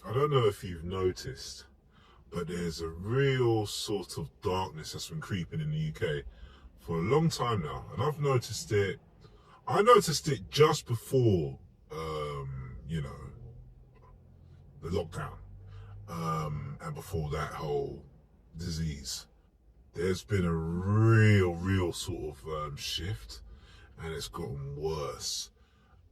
I don't know if you've noticed, but there's a real sort of darkness that's been creeping in the UK for a long time now, and I've noticed it. I noticed it just before, you know, the lockdown, and before that whole disease. There's been a real sort of shift, and it's gotten worse.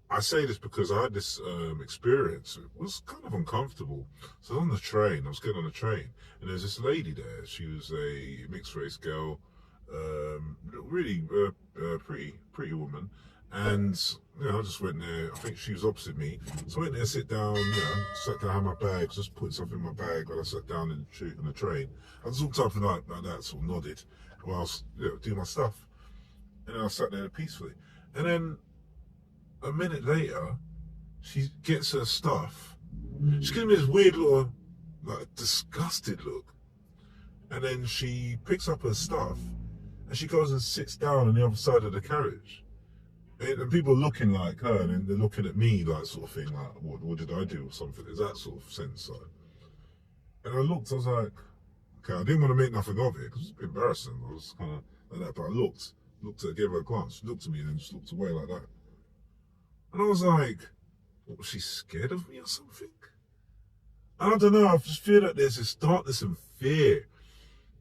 I say this because I had this experience. It was kind of uncomfortable. So I was on the train. I was getting on the train, and there's this lady there. She was a mixed race girl, really pretty woman. And I just went there. I think she was opposite me. So I went there, sit down. Sat down, had my bag, just put something in my bag when I sat down in the train. I just looked up and like that, sort of nodded while I was doing my stuff, and then I sat there peacefully. And then a minute later, she gets her stuff. She's giving me this weird little, like, disgusted look. And then she picks up her stuff and she goes and sits down on the other side of the carriage. And people are looking like her, and then they're looking at me, like, sort of thing, like, what did I do or something? There's that sort of sense. Like. And I looked, I was like, okay, I didn't want to make nothing of it because it was embarrassing. I was kind of like that, but I looked at her, gave her a glance. She looked at me and then just looked away like that. And I was like, what, was she scared of me or something? I don't know, I just feel that there's this darkness and fear.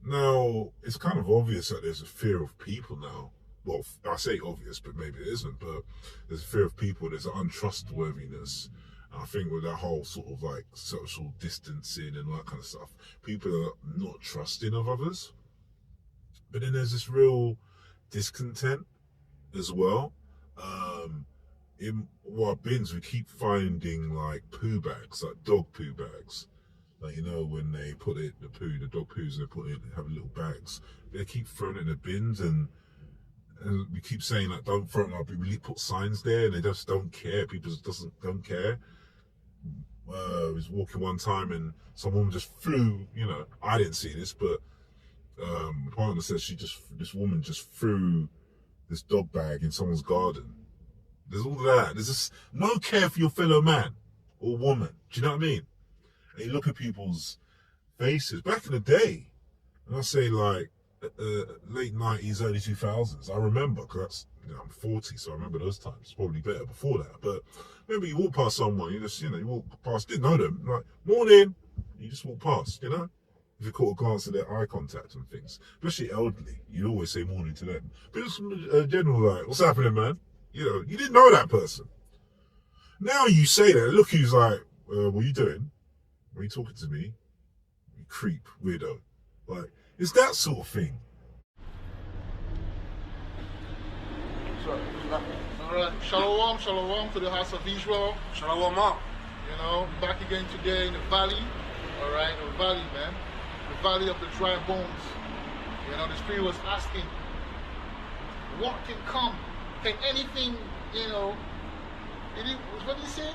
Now, it's kind of obvious that there's a fear of people now. Well, I say obvious, but maybe it isn't, but there's a fear of people, there's an untrustworthiness. And I think with that whole sort of like social distancing and all that kind of stuff, people are not trusting of others. But then there's this real discontent as well. In our bins, we keep finding like poo bags, like dog poo bags. Like, when they put it, the dog poos, they put it, they have little bags. They keep throwing it in the bins, and we keep saying like, don't throw it. Like, we really put signs there, and they just don't care. People just don't care. I was walking one time, and some woman just flew. I didn't see this, but my partner says this woman just threw this dog bag in someone's garden. There's all that. There's just no care for your fellow man or woman. Do you know what I mean? And you look at people's faces. Back in the day, and I say like late 90s, early 2000s, I remember, because I'm 40, so I remember those times. It's probably better before that. But maybe you walk past someone, you just, you walk past, didn't know them, like, morning, you just walk past, If you caught a glance at their eye contact and things, especially elderly, you always say morning to them. But it's general, like, what's happening, man? You didn't know that person. Now you say that, look, who's like, what are you doing? Are you talking to me? You creep, weirdo. Like, it's that sort of thing. Alright, shalom to the house of Israel. Shalom up. Back again today in the valley. Alright, the valley, man. The valley of the dry bones. The spirit was asking, what can come? Can anything, what did he say?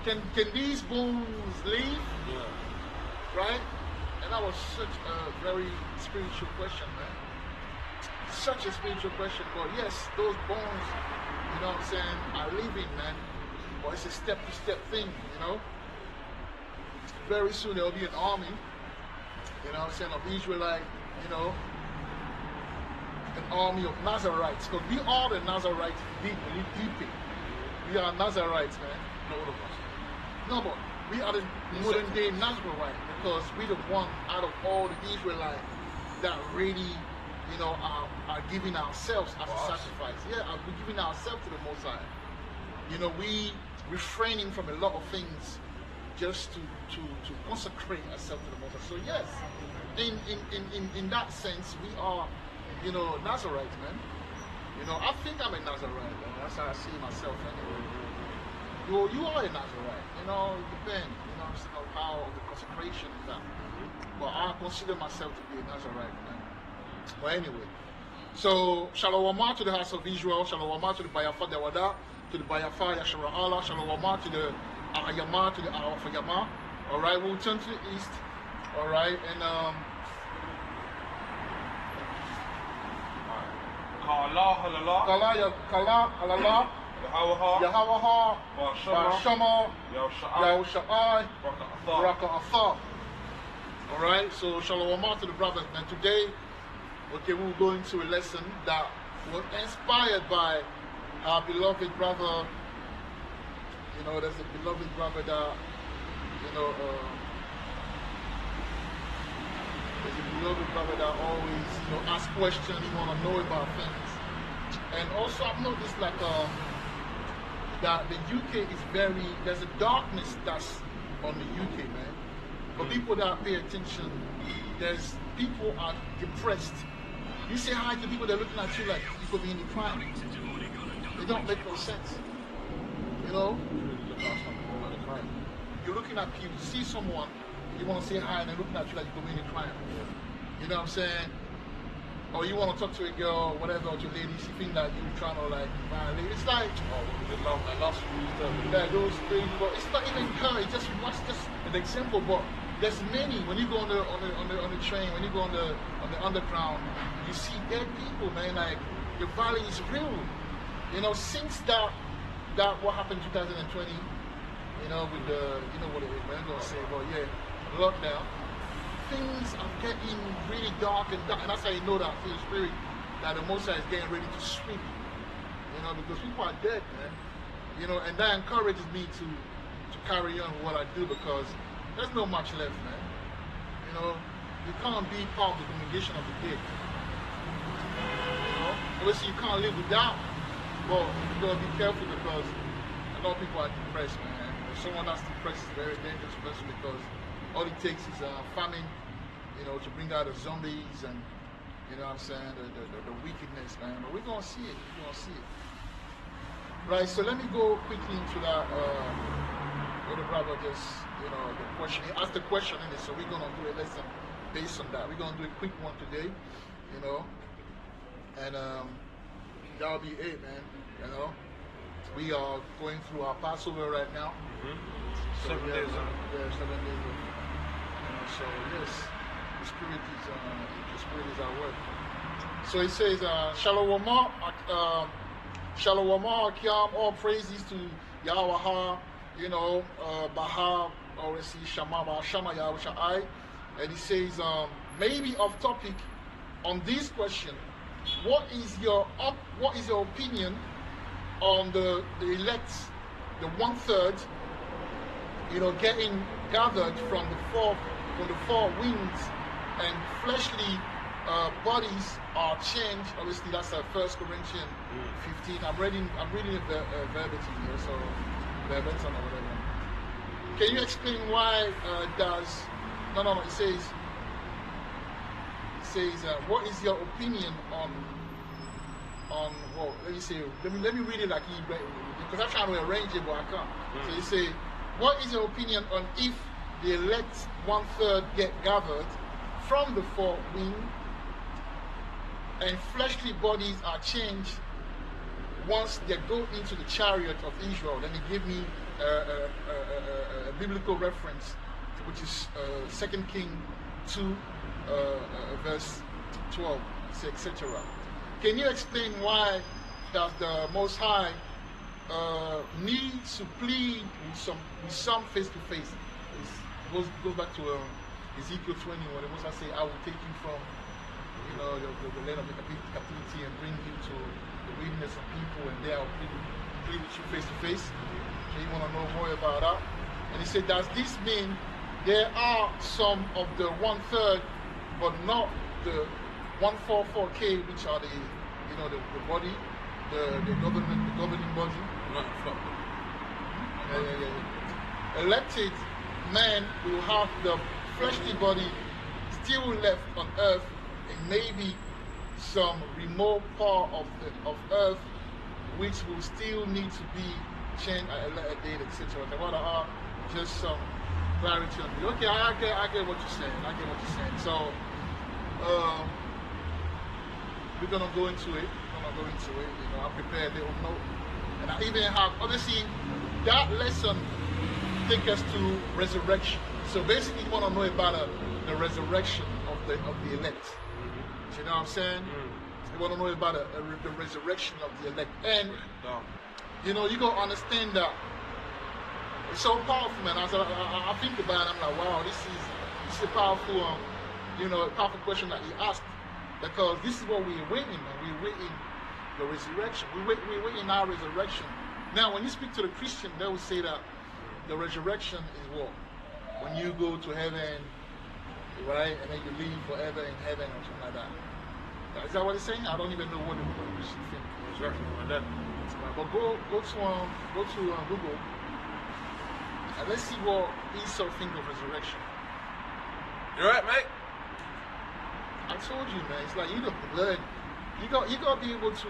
Can these bones live? Yeah. Right? And that was such a very spiritual question, man. Such a spiritual question. But yes, those bones, are living, man. But it's a step-to-step thing, Very soon there'll be an army, of Israelite, an army of Nazarites. Because we are the Nazarites deep. We are Nazarites, man. Not all of us. No, but we are the modern day Nazarite, because we're the one out of all the Israelites that really, are giving ourselves as a sacrifice. Yeah, we're giving ourselves to the Most High. We refraining from a lot of things just to consecrate ourselves to the Most High. So yes, in that sense, we are, Nazarites, man. I think I'm a Nazarite, man. That's how I see myself anyway. You are a Nazarite, it depends, on how the consecration is that. But I consider myself to be a Nazarite, man. But anyway, so Shalom to the house of Israel, Shalom to the Bayafa Dawada, to the Bayafa Yashara Allah, Shalom to the Ayama, to the Awafayama. Alright, we'll turn to the east. Alright, and Kala halala. Kala halala. The Yahawaha, Shama, Yahushai, Baraka Athar. Alright, so Shalom to the brothers. And today, okay, we'll go into a lesson that was inspired by our beloved brother. You know, there's a beloved brother that, you know, there's a beloved brother that always, you know, asks questions, want to know about things. And also I've noticed like that the UK is very, there's a darkness that's on the UK, man. For people that pay attention, there's people are depressed. You say hi to people, they're looking at you like you could be in the crime. It don't make no sense. You know? You're looking at people, you see someone, you want to say hi and they're looking at you like you could be in a crime. You know what I'm saying? Or you want to talk to a girl, or whatever, or to a lady, she think that you're trying to like violate. It's like, those things, but it's not even her. It's just an example. But there's many. When you go on the train, when you go on the underground, you see dead people, man. Like the violence is real. You know, since that what happened in 2020. You know, with the, you know what it is, man. I'm gonna say, but yeah, lockdown. Things are getting really dark, and that's how you know that through the spirit that the Most High is getting ready to sweep. You know, because people are dead, man. You know, and that encourages me to carry on with what I do, because there's not much left, man. You know, you can't be part of the congregation of the dead. You know, obviously you can't live without, but you gotta be careful because a lot of people are depressed, man. Someone that's depressed is a very dangerous person, because all it takes is famine, you know, to bring out the zombies and, you know what I'm saying, the wickedness, man. But we're going to see it. We're going to see it. Right, so let me go quickly into that, what the brother just, you know, the question. He asked the question in it, so we're going to do a lesson based on that. We're going to do a quick one today, you know, and that'll be it, man, you know. We are going through our Passover right now. So 7 days on. Yeah, 7 days of. So yes, the spirit is at work. So it says, Shalom, Akiam, all praises to Yahweh, you know, Baha, or see Shama, Shama Yahushai. And he says, maybe off topic on this question, what is your opinion on the elect, the 1/3, you know, getting gathered from the four winds, and fleshly bodies are changed. Obviously, that's 1 Corinthians 15. I'm reading the verbatim here, so verbatim or whatever. Can you explain why does? No. It says, what is your opinion on? Well, let me read it like he read it, because I'm trying to arrange it, but I can't. So you say, what is your opinion on if the elect 1/3 get gathered from the four winds, and fleshly bodies are changed once they go into the chariot of Israel? Then he give me a biblical reference, which is 2 Kings 2, verse 12, etc. Can you explain why does the Most High needs to plead with some face to face? It goes back to Ezekiel 20, where the Most High say, "I will take you from, you know, the land of the captivity and bring you to the wilderness of people, and there I'll plead with you face to face." So you want to know more about that? And he said, does this mean there are some of the 1/3, but not the 144K, which are the, you know, the body, the governing body? Yeah. Elected man will have the fleshly body still left on earth, and maybe some remote part of earth which will still need to be changed at a later date, etc. What are just some clarity on it? Okay, I get what you're saying. So we're gonna go into it. You know, I prepared a little note, and I even have, obviously, that lesson take us to resurrection. So basically, you want to know about the resurrection of the elect. You know what I'm saying? You want to know about the resurrection of the elect. And You know, you gotta understand that it's so powerful, man. As I think about it, I'm like, wow, this is a powerful, powerful question that he asked, because this is what we're waiting, man. We're waiting the resurrection. We're waiting our resurrection. Now, when you speak to the Christian, they will say that the resurrection is what? When you go to heaven, right, and then you live forever in heaven or something like that. Is that what it's saying? I don't even know what the Christian think. Resurrection like that. But go to Google and let's see what Esau think of resurrection. You alright, mate? I told you, man. It's like you don't learn. You got to be able to.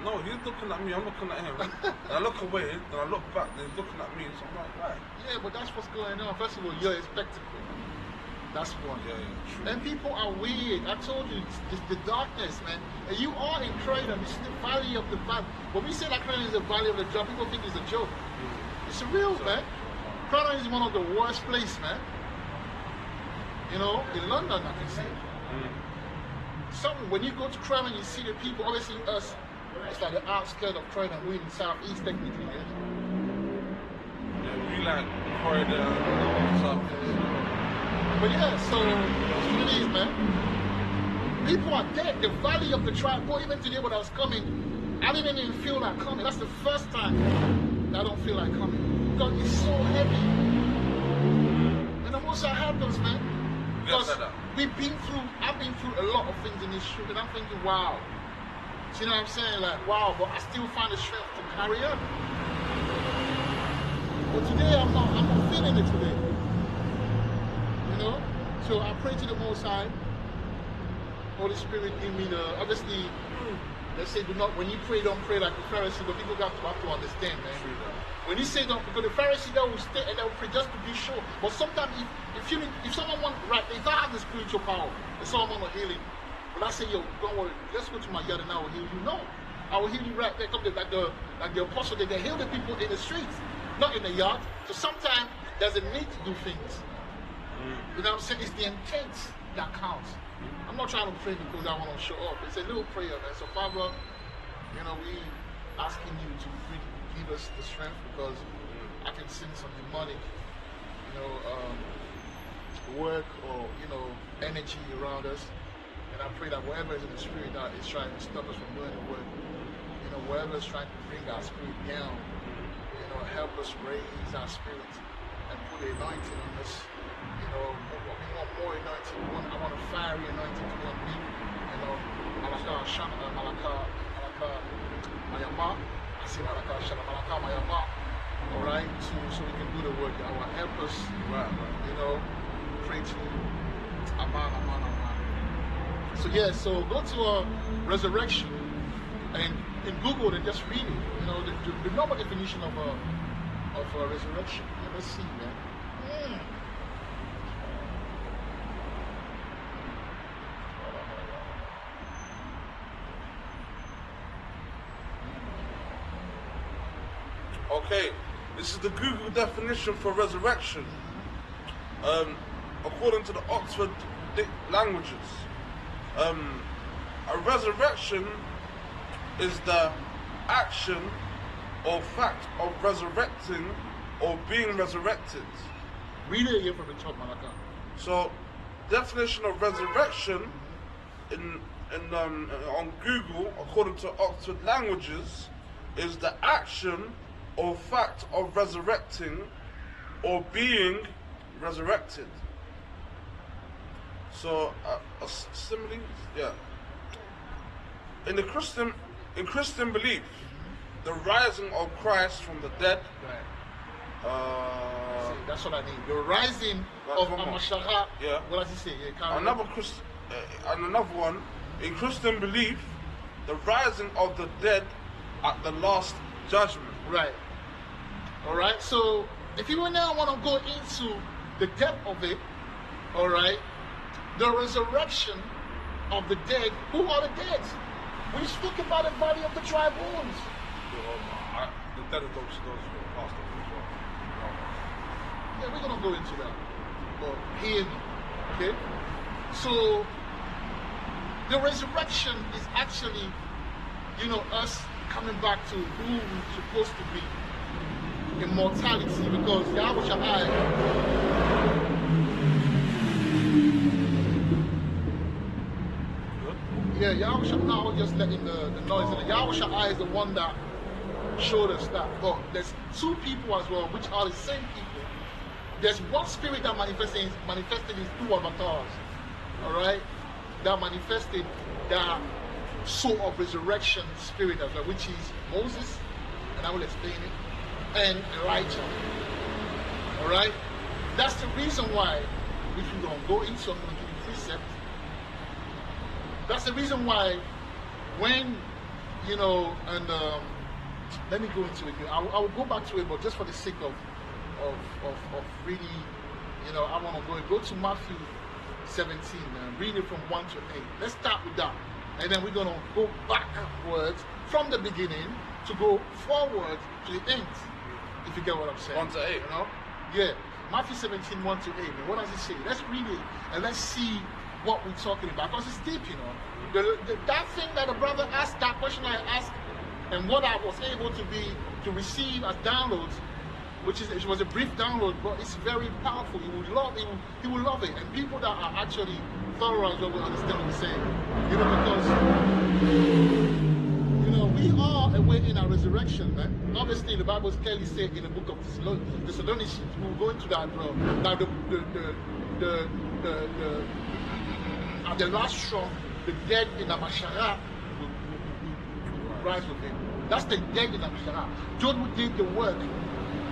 No, he's looking at me. I'm looking at him. And I look away, then I look back. Then he's looking at me. So I'm like, right. Yeah, but that's what's going on. First of all, you're a spectacle. That's one. Yeah, true. And people are weird. I told you, it's the darkness, man. And you are in Croydon. This is the valley of the valley. When we say that Croydon is the valley of the job, people think it's a joke. It's real, man. Croydon is one of the worst places, man. You know, in London, I can say. When you go to Croydon, you see the people. Obviously, us, it's like the outskirts of Croydon. We're in the southeast, technically. Yeah, we like Croydon, south. But yeah, so that's what it is, man. People are dead. The valley of the tribe, even today when I was coming, I didn't even feel like coming. That's the first time I don't feel like coming. Because it's so heavy. And the most I helped us, man. Because I've been through a lot of things in this truth, and I'm thinking, wow. So, you know what I'm saying? Like, wow, but I still find the strength to carry on. But today, I'm not feeling it today. You know, so I pray to the Most High. Holy Spirit, give me the. Obviously, let's say, when you pray, don't pray like the Pharisee, but people have to understand, man. When you say don't, because the Pharisee, they will stay and they will pray just to be sure. But sometimes, if someone wants, right, if I have the spiritual power, and someone want to heal him, but I say, yo, don't worry, let's go to my yard and I will heal you. No, I will heal you right there. Like the apostle, they heal the people in the streets, not in the yard. So sometimes there's a need to do things. You know what I'm saying? It's the intent that counts. I'm not trying to pray because I want to show off. It's a little prayer, man. So Father, you know, we asking you to really give us the strength, because I can sense some demonic, work or, energy around us. And I pray that whatever is in the spirit that is trying to stop us from doing the work, whatever is trying to bring our spirit down, help us raise our spirit and put the anointing on us. We want more anointing. I want a fiery anointing to be on me. Malaka Shana, Malaka Mayama. I say Malaka Shana, Malaka Mayama. Alright, so we can do the work. I will help us, pray to Aman. So yeah, so go to resurrection and in Google and just read it. The normal definition of resurrection. Yeah, let's see, man. Okay, this is the Google definition for resurrection. According to the Oxford Languages, a resurrection is the action or fact of resurrecting or being resurrected. Read it here from the top, Malaka. So, definition of resurrection on Google, according to Oxford Languages, is the action or fact of resurrecting or being resurrected. So, a simile, yeah. In Christian belief, the rising of Christ from the dead. Right. That's what I need. The rising of Amashaha. Yeah. What does he say? Yeah, and another one. In Christian belief, the rising of the dead at the last judgment. Right. All right. So if you now want to go into the depth of it, all right, the resurrection of the dead. Who are the dead? We speak about the body of the dry bones. The dead are those who are passed away as well. Yeah, we're gonna go into that. But hear me, okay? So the resurrection is actually, us coming back to who we're supposed to be, immortality, because Yahweh Shai, yeah, Yahweh Shai, now just letting the noise in. Yahweh Shai is the one that showed us that. But there's two people as well, which are the same people. There's one spirit that manifested in two avatars, all right? That manifested that sort of resurrection spirit as well, which is Moses, and I will explain it, and Elijah, all right? That's the reason why, which we don't go into, I'm going to give you precept. That's the reason why when, you know, and let me go into it. I will go back to it, but just for the sake of really, you know, I want to go to Matthew 17 and read it from 1 to 8. Let's start with that. And then we're going to go backwards from the beginning to go forward to the end, if you get what I'm saying. 1 to 8. You know? Yeah. Matthew 17, 1 to 8. And what does it say? Let's read it and let's see what we're talking about. Because it's deep, you know. That thing that the brother asked, that question I asked, and what I was able to receive as downloads, which is, it was a brief download, but it's very powerful. You will love it. You will love it. And people that are actually thorough as well will understand what we're saying. You know, because you know, we are awaiting our resurrection, man. Obviously, the Bible clearly said in the book of Thessalonians, we'll go into that, bro. Now, at the last trump, the dead in the Mashara will rise with him. That's the dead in the Mashara. Those who did the work,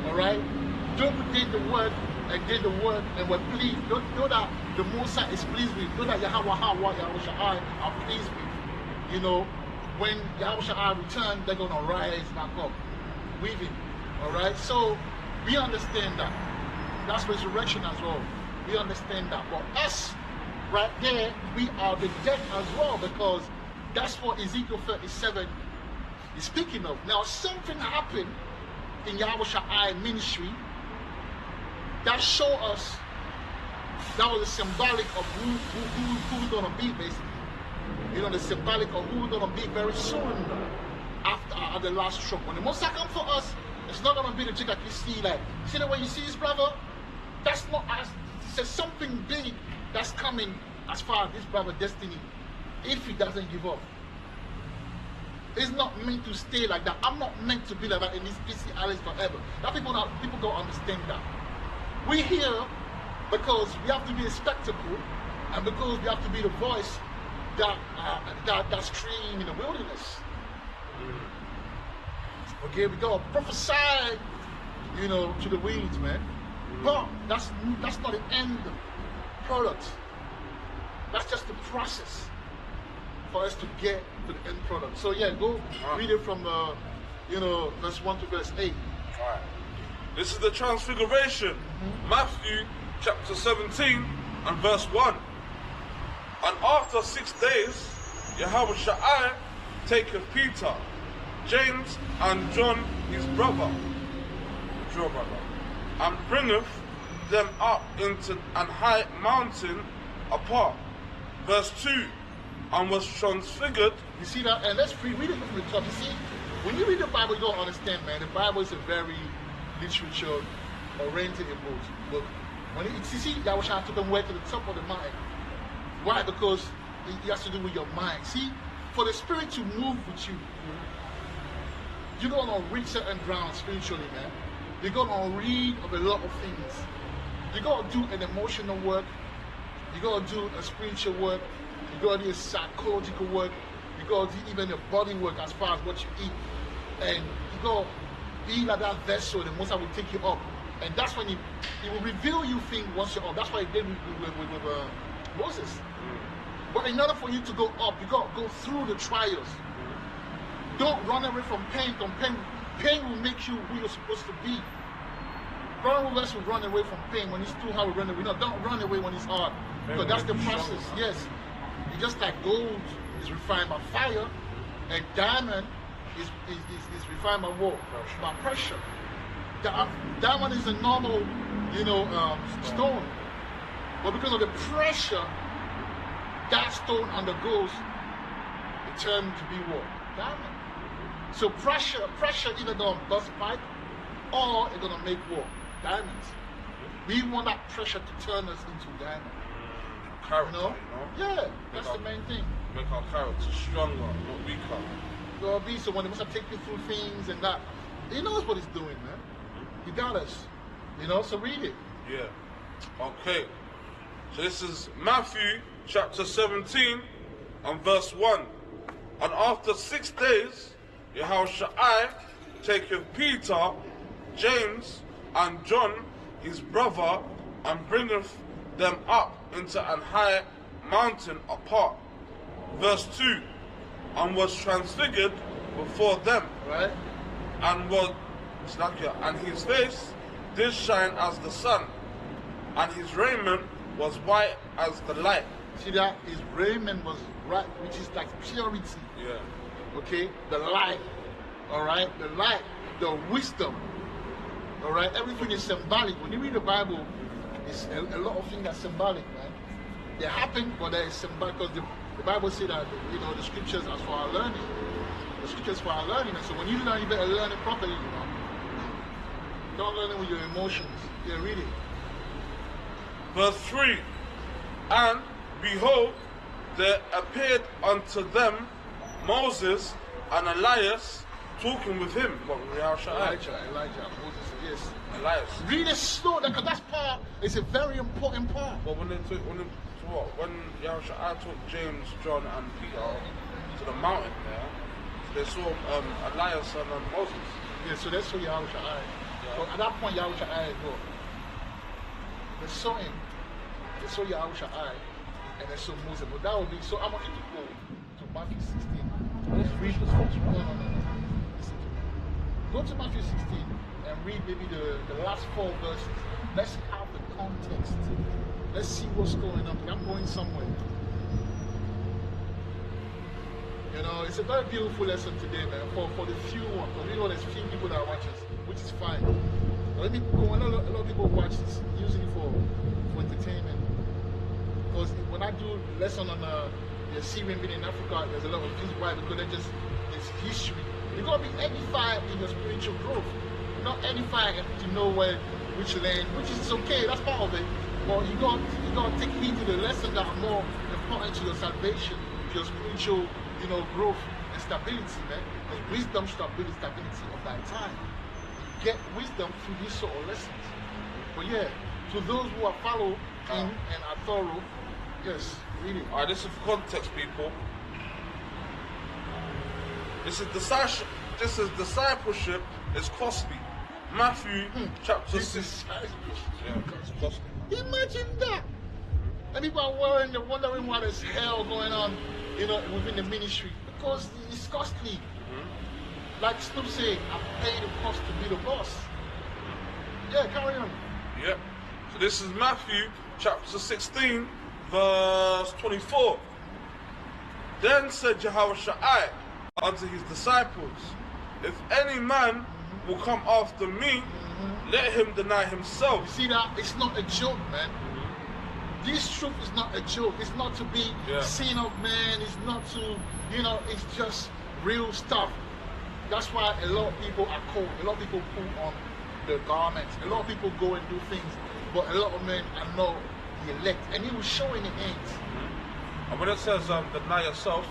all right? Those who did the work and were pleased. Those that the Mosai is pleased with. Those that Yahweh Shai are pleased with. You know, when Yahweh Shai return, they're going to rise back up with him, all right? So we understand that. That's resurrection as well. We understand that. But us, right there, we are the dead as well, because that's what Ezekiel 37 is speaking of. Now, something happened in Yahweh Shai ministry that showed us that was a symbolic of who we're going to be, basically. You know, the symbolic of who we're going to be very soon after the last stroke. When the Most High come for us, it's not going to be the chick that you see, like, see the way you see his brother? That's not us. There's something big that's coming as far as this brother destiny, if he doesn't give up. It's not meant to stay like that. I'm not meant to be like that in this PC Alice forever. That people don't understand that. We're here because we have to be a spectacle, and because we have to be the voice that scream in the wilderness. Okay, we gotta prophesy, you know, to the weeds, man. But that's not the end product. That's just the process for us to get to the end product. So yeah, go read it from you know, verse 1 to verse 8. Alright. This is the Transfiguration. Matthew chapter 17 and verse 1. And after 6 days, Yahweh Shai taketh Peter, James, and John his brother, and bringeth them up into an high mountain apart. Verse 2. And was transfigured. You see that? And let's read it from the top. You see, when you read the Bible, you don't understand, man. The Bible is a very literature-oriented book. When you see, Yahweh Shai took them way to the top of the mountain. Why? Because it has to do with your mind. See, for the Spirit to move with you, you're going to reach certain ground spiritually, man. You're going to read of a lot of things. You got to do an emotional work. You got to do a spiritual work. You got to do a psychological work. You got to do even a body work as far as what you eat. And you got to be like that vessel, the Most High will take you up. And that's when he will reveal you things once you're up. That's what he did with Moses. But in order for you to go up, you got to go through the trials. Don't run away from pain. Pain will make you who you're supposed to be. Some of us will run away from pain when it's too hard. We run away. No, don't run away when it's hard. Because that's the process. Yes. It's just like gold is refined by fire, and diamond is refined by what? By pressure. Diamond is a normal, you know, stone. But because of the pressure, that stone undergoes, it turns to be what? Diamond. So pressure either gonna bust pipe or it's gonna make what? Diamonds. We want that pressure to turn us into diamonds. Character, You know? Yeah, that's the main thing. Make our character stronger, not weaker. Well, be so when he must take you through things and that, he knows what he's doing, man. He got us. You know, so read it. Yeah. Okay. So this is Matthew chapter 17 and verse 1. And after 6 days, Yahushua taketh Peter, James, and John, his brother, and bringeth them up into an high mountain apart. Verse 2. And was transfigured before them, Right? and his face did shine as the sun, and his raiment was white as the light. See that? His raiment was right, which is like purity. Yeah. Okay? The light. Alright? The light, the wisdom. Alright? Everything is symbolic. When you read the Bible, it's a lot of things that's symbolic, man. They happen, but there is symbolic because the Bible says that, you know, the scriptures are for our learning. The scriptures for our learning. And so when you learn, you better learn it properly, you know. Don't learn it with your emotions. Yeah, read it. Verse 3. And behold, there appeared unto them Moses and Elias talking with him. What, Elijah, Moses, yes. Elias. Read it slow, because that's part, it's a very important part. But when Yahushua took James, John, and Peter to the mountain there, they saw Elias and Moses. Yeah, so that's what Yahushua Yeah. But at that point, Yahushua go. They saw him. They saw Yahushua and they saw Moses. But that would be, so I want you to go to Matthew 16. Let's read this first. No. Listen to me. Go to Matthew 16 and read maybe the last 4 verses. Let's have the context. Let's see what's going on. I'm going somewhere. You know, it's a very beautiful lesson today, man, for the few ones. Because we know there's few people that watch us, which is fine. But let me go, a lot of people watch this, usually for entertainment. Because when I do lesson on the Assyrian being in Africa, there's a lot of views. Why? Because it's history. You gotta be edified in your spiritual growth. You're not edified to know which land, which is okay, that's part of it. But you gotta take heed to the lessons that are more important to your salvation, to your spiritual, you know, growth and stability, man. Because wisdom should be the stability of that time. You get wisdom through these sort of lessons. But yeah, to those who are followed and are thorough, yes, read it. Alright, this is context, people. This is discipleship is costly. Matthew chapter 6. Yeah, it's costly. Imagine that. And people are wondering why there's hell going on, you know, within the ministry. Because it's costly. Like Snoop said, I pay the cost to be the boss. Yeah, carry on. Yep. So this is Matthew chapter 16, verse 24. Then said Yahushua unto his disciples, if any man will come after me, let him deny himself. You see that? It's not a joke, man. This truth is not a joke. It's not to be seen of man. It's not to, you know, it's just real stuff. That's why a lot of people are cold. A lot of people put on the garments. A lot of people go and do things. But a lot of men are not the elect. And he was showing the ends. And when it says deny yourself,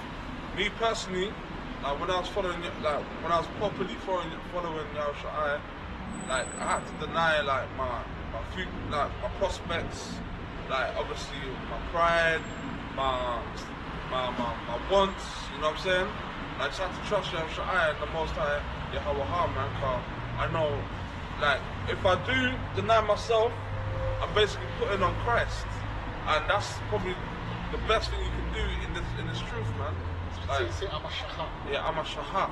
me personally, when I was following, when I was properly following Yahushua, I had to deny my prospects, obviously my pride, my wants, you know what I'm saying? I just had to trust Yahushua and the Most High, Yahweh, man, cause I know, if I do deny myself, I'm basically putting on Christ, and that's probably the best thing you can do in this truth, man. Say I'm a shaha. Yeah, I'm a shaha.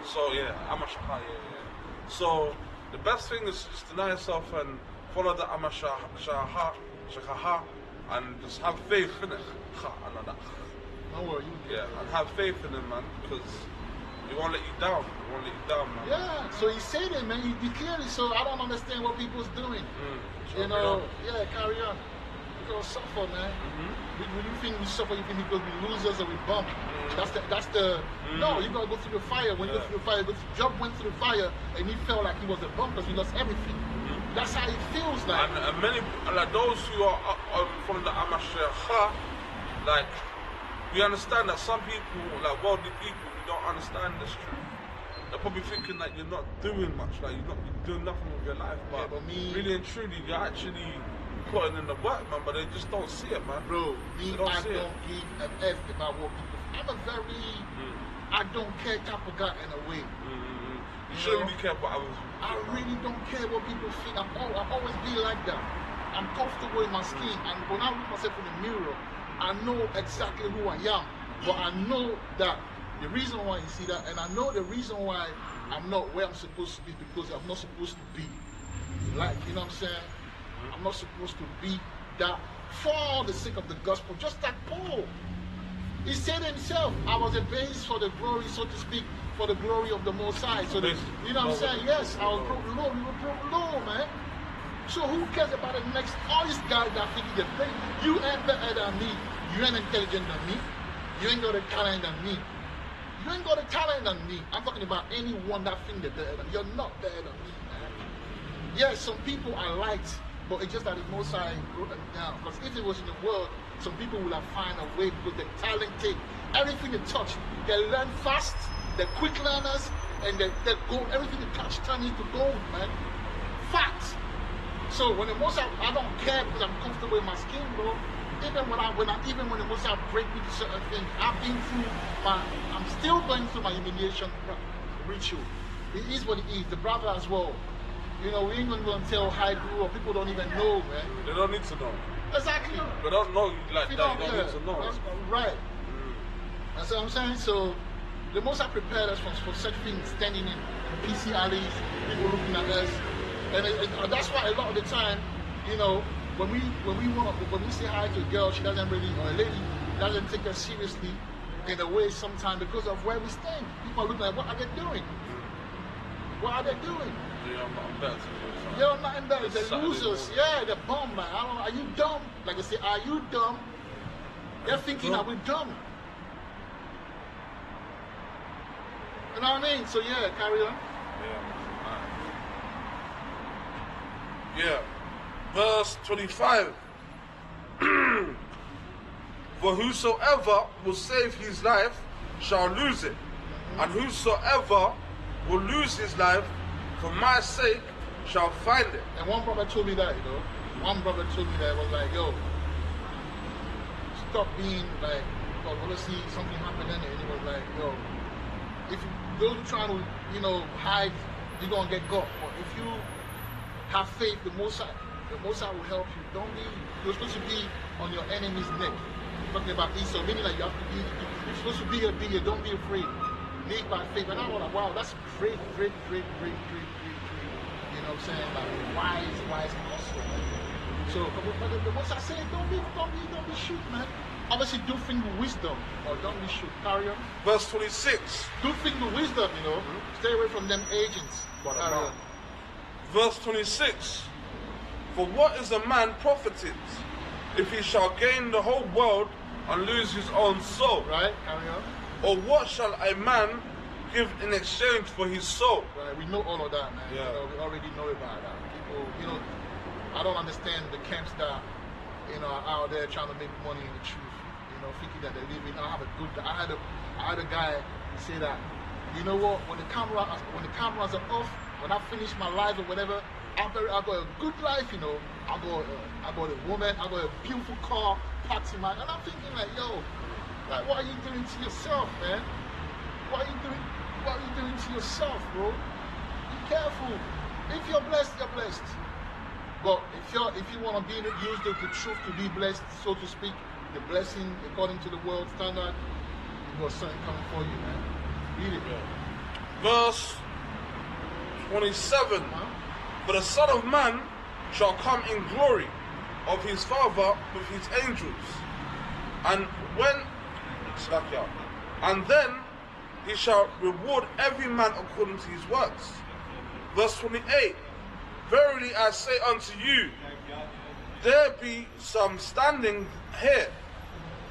So yeah, I'm a shaha. Yeah. So the best thing is just deny yourself and follow the I'm a shaha, and just have faith in it. Don't worry, yeah, and have faith in him, man, because he won't let you down. He won't let you down, man. Yeah. So he said it, man. He clearly. So I don't understand what people's doing. You know. Yeah, carry on. gotta suffer, man. When you think we suffer, you think because we losers or we bump. That's the no, you gotta go through the fire. When you go through the fire, Job went through the fire and he felt like he was a bump because he lost everything. That's how it feels like. And many, like those who are from the Amashekha, like, we understand that some people, like worldly people, who don't understand this truth. They're probably thinking that you're not doing much, like you're doing nothing with your life, but, really and truly, you're actually putting in the work, man, but they just don't see it, man. Bro, I don't give an F about what people. I'm a very, I don't care type of guy in a way. You shouldn't really care about others. I really don't care what people think. I've always been like that. I'm comfortable in my skin, and when I look myself in the mirror, I know exactly who I am. But I know that the reason why you see that, and I know the reason why I'm not where I'm supposed to be, because I'm not supposed to be like, you know what I'm saying? I'm not supposed to be that for the sake of the gospel, just like Paul. He said himself, I was a base for the glory, so to speak, for the glory of the Most High. So, you know what I'm saying? Yes, I was broke low, we were broke low, man. So who cares about the next, all these guys that think they're better? You ain't better than me. You ain't intelligent than me. You ain't got the talent than me. You ain't got the talent than me. I'm talking about anyone that think they're better than me. You're not better than me, man. Yes, some people I liked, but it's just that the Most High wrote them down. Because if it was in the world, some people would have found a way because they're talented. Everything they touch, they learn fast, they're quick learners, and they go, everything they touch turns into gold, man. Fact. So when the Most High, I don't care because I'm comfortable in my skin, bro. Even when the Most High break me to certain things, I'm still going through my humiliation ritual. It is what it is. The brother as well. You know, we ain't gonna tell how I grew up. People don't even know, man. They don't need to know. Exactly. They don't know you like that. You don't need to know. That's right. That's what I'm saying. So the Most High prepared us for such things, standing in PC alleys, people looking at us, and that's why a lot of the time, you know, when we say hi to a girl, she doesn't really, or a lady doesn't take us seriously in a way sometimes because of where we stand. People are looking at what are they doing? What are they doing? Yeah, I'm not better. You're not embarrassed. They're losers. Yeah, they're bum, man. I don't know. Are you dumb? Like I say, are you dumb? They're thinking that we're dumb. You know what I mean? So yeah, carry on. Yeah. Verse 25. For whosoever will save his life shall lose it, and whosoever will lose his life for my sake shall find it. And one brother told me that, One brother told me that, was like, yo, stop being like, oh, let's see something happening, and he was like, yo, if those who trying to, hide, you're gonna get got. But if you have faith, the Most High will help you. You're supposed to be on your enemy's neck. Talking about Esau, meaning like you have to be, you're supposed to be a don't be afraid. Live by faith. And I was like, wow, that's great. You know what I'm saying? Like wise hustle. So, but the Most High said, don't be shoot, man. Obviously, do things with wisdom, or don't be shoot. Carry on. Verse 26. Do things with wisdom, Stay away from them agents. Carry on. Verse 26. For what is a man profited if he shall gain the whole world and lose his own soul? Right, carry on. Or what shall a man give in exchange for his soul? Right, we know all of that, man. Yeah. We already know about that. People, I don't understand the camps that, are out there trying to make money in the truth. Thinking that they're living. I had a guy say that, you know what? When the cameras are off, when I finish my life or whatever, I got a good life. I got a woman, I got a beautiful car, parked in my, and I'm thinking like, yo, like what are you doing to yourself, man? What are you doing to yourself, bro? Be careful. If you're blessed, you're blessed. But if you want to use the truth to be blessed, so to speak, the blessing according to the world standard, you got something coming for you, man. Read it, man. Verse 27. For the Son of Man shall come in glory of his Father with his angels, and then he shall reward every man according to his works. Verse 28. Verily I say unto you, there there be some standing here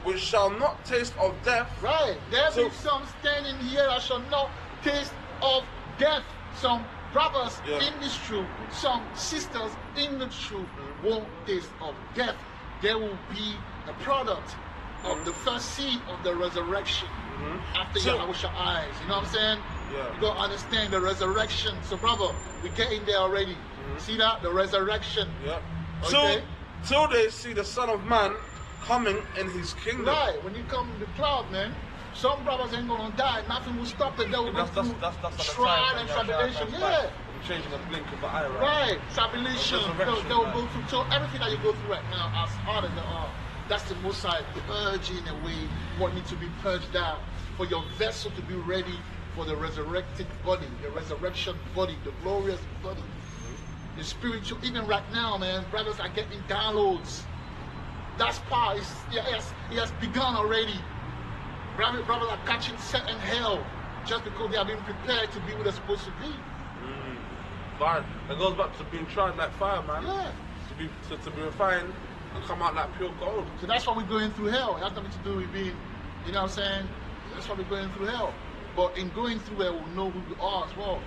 which shall not taste of death. Right. There So- be some standing here that shall not taste of death. Some brothers Yeah. in this truth, some sisters in the truth won't taste of death. There will be a product of the first seed of the resurrection after So- Yahweh's eyes. You know what I'm saying? Yeah. You gotta understand the resurrection. So, brother, we're getting there already. See that? The resurrection. Yeah. Okay. Till they see the Son of Man coming in his kingdom. Right. When you come in the cloud, man, some brothers ain't gonna die. Nothing will stop them. They will go That's through like the trial time and when tribulation. Yahshua Yeah. comes back. We're changing the blink of the eye, right? Right, tribulation. Resurrection, They'll right. go through. So everything that you go through right now, as hard as they are, that's the Most High purging away what needs to be purged out for your vessel to be ready for the resurrected body, the resurrection body, the glorious body, the spiritual. Even right now, man, brothers are getting downloads. That's power. It has begun already. Brothers are catching certain hell just because they have been prepared to be where they're supposed to be. Fine. It goes back to being tried like fire, man. Yeah. To be refined and come out like pure gold. So that's why we're going through hell. It has nothing to do with being, you know what I'm saying? That's why we're going through hell. But in going through hell, we'll know who you are as well.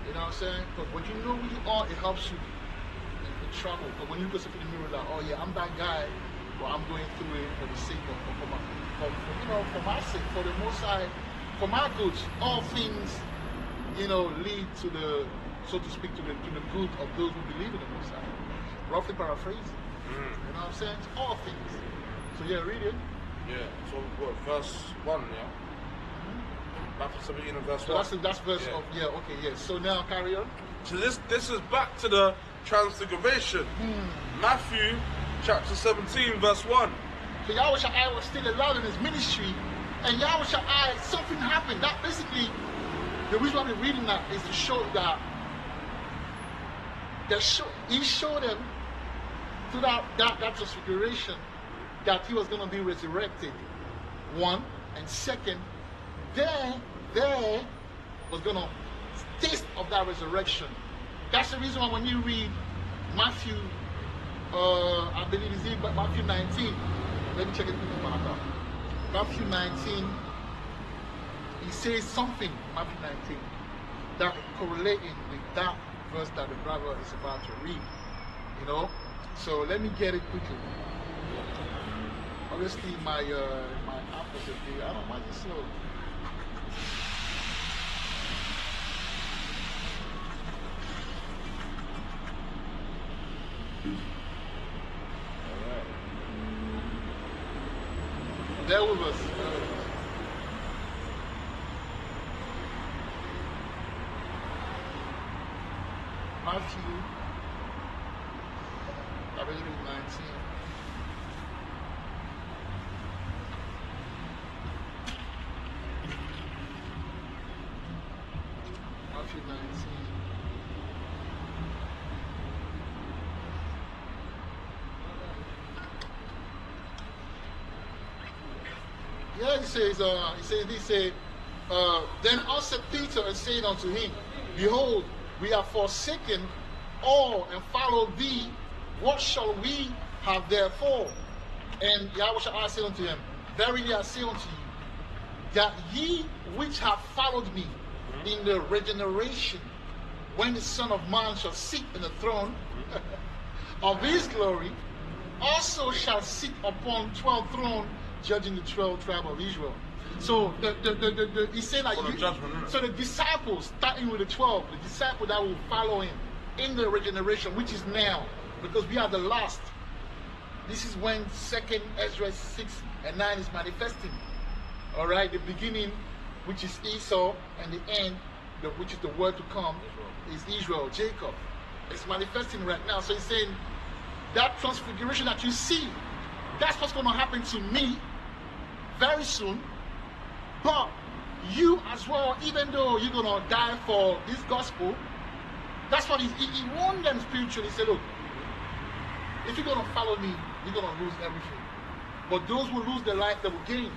You know what I'm saying? Because when you know who you are, it helps you in trouble. But when you go to the mirror, like, oh yeah, I'm that guy, but I'm going through it for the sake of, for my sake, for the Most High, for my good. All things, lead to the, so to speak, to the good of those who believe in the Most High. Roughly paraphrasing. You know what I'm saying? It's all things. So yeah, read it. Yeah. So what? Verse 1, yeah? Matthew 17 and verse So 1. that's verse Yeah. of, yeah, okay, yeah. So now carry on. So this is back to the transfiguration. Matthew chapter 17 verse 1. So Yahweh Shai was still alive in his ministry, and Yahweh Shai, something happened. That basically, the reason why we're reading that is to show that he showed them through that transfiguration that he was going to be resurrected. One, and second, there was going to taste of that resurrection. That's the reason why when you read Matthew, I believe it's in Matthew 19. Let me check it back up. Matthew 19, he says something, Matthew 19, that correlating with that verse that the brother is about to read. So let me get it quickly. Obviously my app is a bit, I don't mind it slow. Bear with us. Matthew, I believe it's 19. Matthew 19. Yeah, he says, then answered Peter and said unto him, Behold, we have forsaken all and followed thee. What shall we have therefore? And Yahweh shall say unto him, Verily I say unto you, that ye which have followed me in the regeneration, when the Son of Man shall sit in the throne of his glory, also shall sit upon 12 thrones, judging the 12 tribes of Israel. So he's saying like, For the judgment, isn't it? so the disciples, starting with the 12, the disciple that will follow him in the regeneration, which is now, because we are the last. This is when 2nd Ezra 6 and 9 is manifesting. All right, the beginning, which is Esau, and the end, which is the word to come, is Israel, Jacob. It's manifesting right now. So he's saying that transfiguration that you see, that's what's going to happen to me very soon. But you as well, even though you're going to die for this gospel, that's what he warned them spiritually. He said, look, if you're going to follow me, you're going to lose everything. But those who lose their life, they will gain.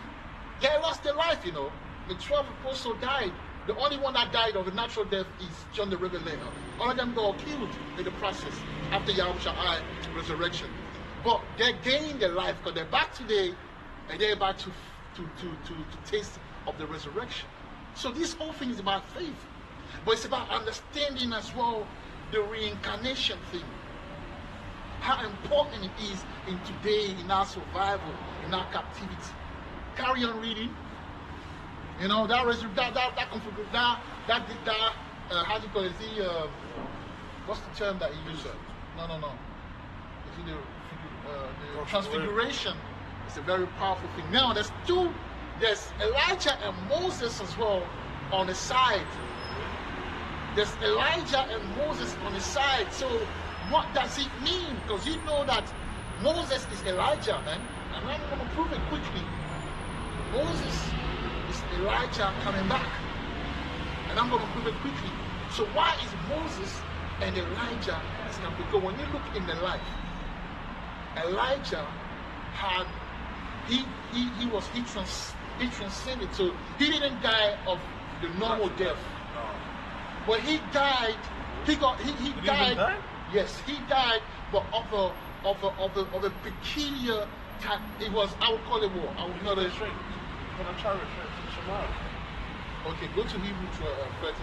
They lost their life, The 12 apostles died. The only one that died of a natural death is John the Revelator. All of them got killed in the process after Yahweh Shai resurrection. but they're gaining their life because they're back today and they're about to taste of the resurrection. So this whole thing is about faith, but it's about understanding as well the reincarnation thing. How important it is in today, in our survival, in our captivity. Carry on reading. You know, how do you call it? What's the term that he used? No. Is it the transfiguration? It's a very powerful thing. Now, there's Elijah and Moses as well on the side. There's Elijah and Moses on the side. So, what does it mean? Because you know that Moses is Elijah, man. And I'm going to prove it quickly. Moses is Elijah coming back. And I'm going to prove it quickly. So why is Moses and Elijah coming? Because when you look in the life, Elijah had, he transcended. So he didn't die of the normal death. But he died, he died. Yes, he died, but of a peculiar type. It was, I would call it what? I would call it straight. Okay, go to Hebrew 13.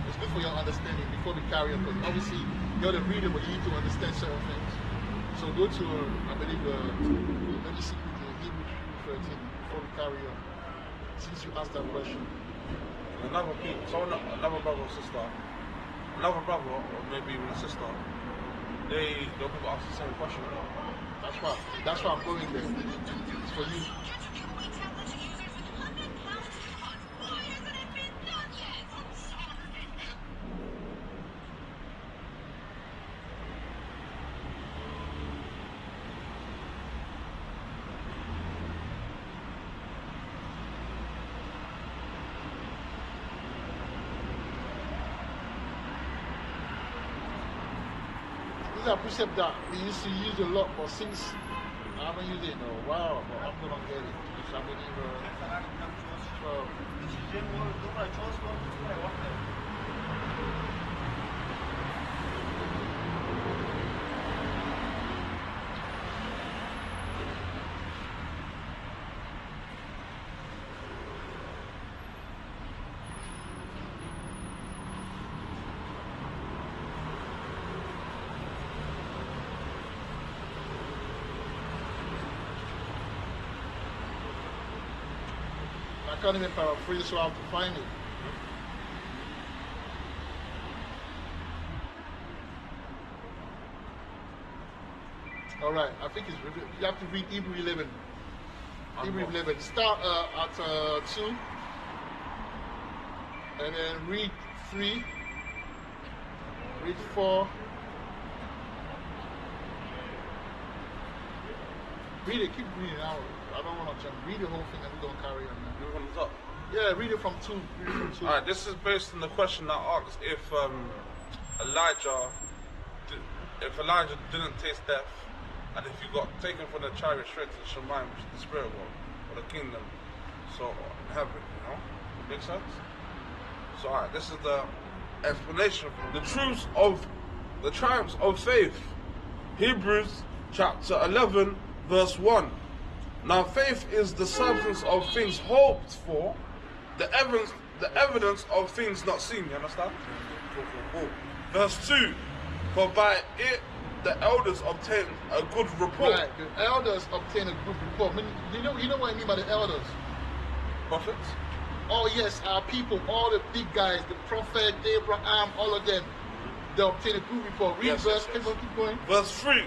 It's good for your understanding before we carry on. Because obviously, you're the reader, but you need to understand certain things. So go to, I believe, let me see quickly, Hebrew 13 before we carry on. Since you asked that question. Another brother or sister, or maybe even a sister, they'll probably ask the same question. That's why I'm going there. It's for you. This is a precept that we used to use a lot, but since I haven't used it in a while, but I'm gonna get it. I believe 12. I can't even paraphrase, so I have to find it. All right, I think you have to read Hebrew 11. Hebrew 11. Start at 2, and then read 3, read 4. Read it, keep reading out. I don't want to jump. Read the whole thing and we're going to carry on. Read it from the top? Yeah, read it from 2. Alright, this is based on the question that asked if Elijah didn't taste death, and if he got taken from the chariot straight to the Shemaim, which is the spirit world, or the kingdom, so in heaven, you know? Makes sense? So alright, this is the explanation for the truths of the triumphs of faith. Hebrews chapter 11, verse 1. Now faith is the substance of things hoped for, the evidence of things not seen. You understand? Verse 2. For by it the elders obtained a good report. Right, the elders obtained a good report. I mean, you know what I mean by the elders? Prophets? Oh yes, our people, all the big guys, the prophet, Abraham, all of them, they obtained a good report. Read verse, keep going. Verse 3.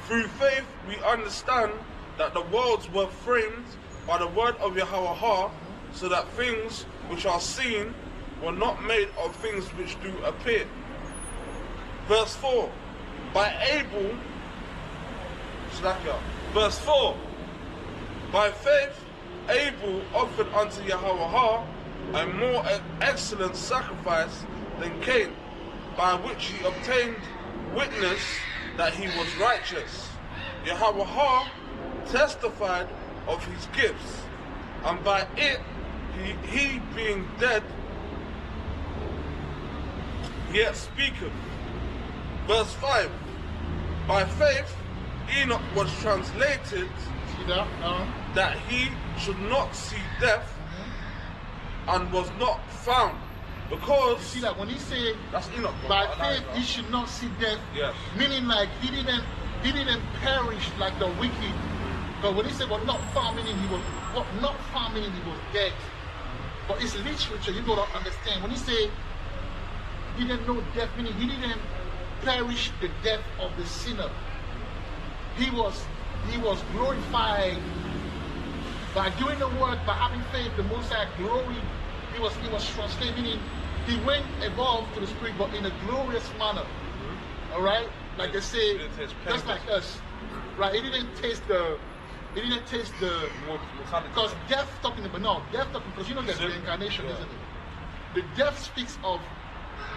Through faith we understand that the worlds were framed by the word of Yahweh, so that things which are seen were not made of things which do appear. Verse 4. By Abel, verse 4. By faith Abel offered unto Yahweh a more excellent sacrifice than Cain, by which he obtained witness that he was righteous. Yahweh testified of his gifts, and by it he being dead yet speaketh. Verse 5. By faith Enoch was translated See that? that he should not see death and was not found. Because See that when he said that's Enoch. Bro. by Not faith Elijah. he should not see death, Yes. meaning like he didn't perish like the wicked. But when he said was not found, meaning he was not found, meaning he was dead. But it's literature, you gotta understand. When he said he didn't know death, meaning he didn't perish the death of the sinner. He was glorified by doing the work, by having faith, the Most High glory. He was translated, meaning he went above to the spirit, but in a glorious manner. All right, like they say, He didn't taste pain. just like us, right? He didn't taste the Mortality. because death talking because you know there's Sin. reincarnation, Yeah. isn't it? The death speaks of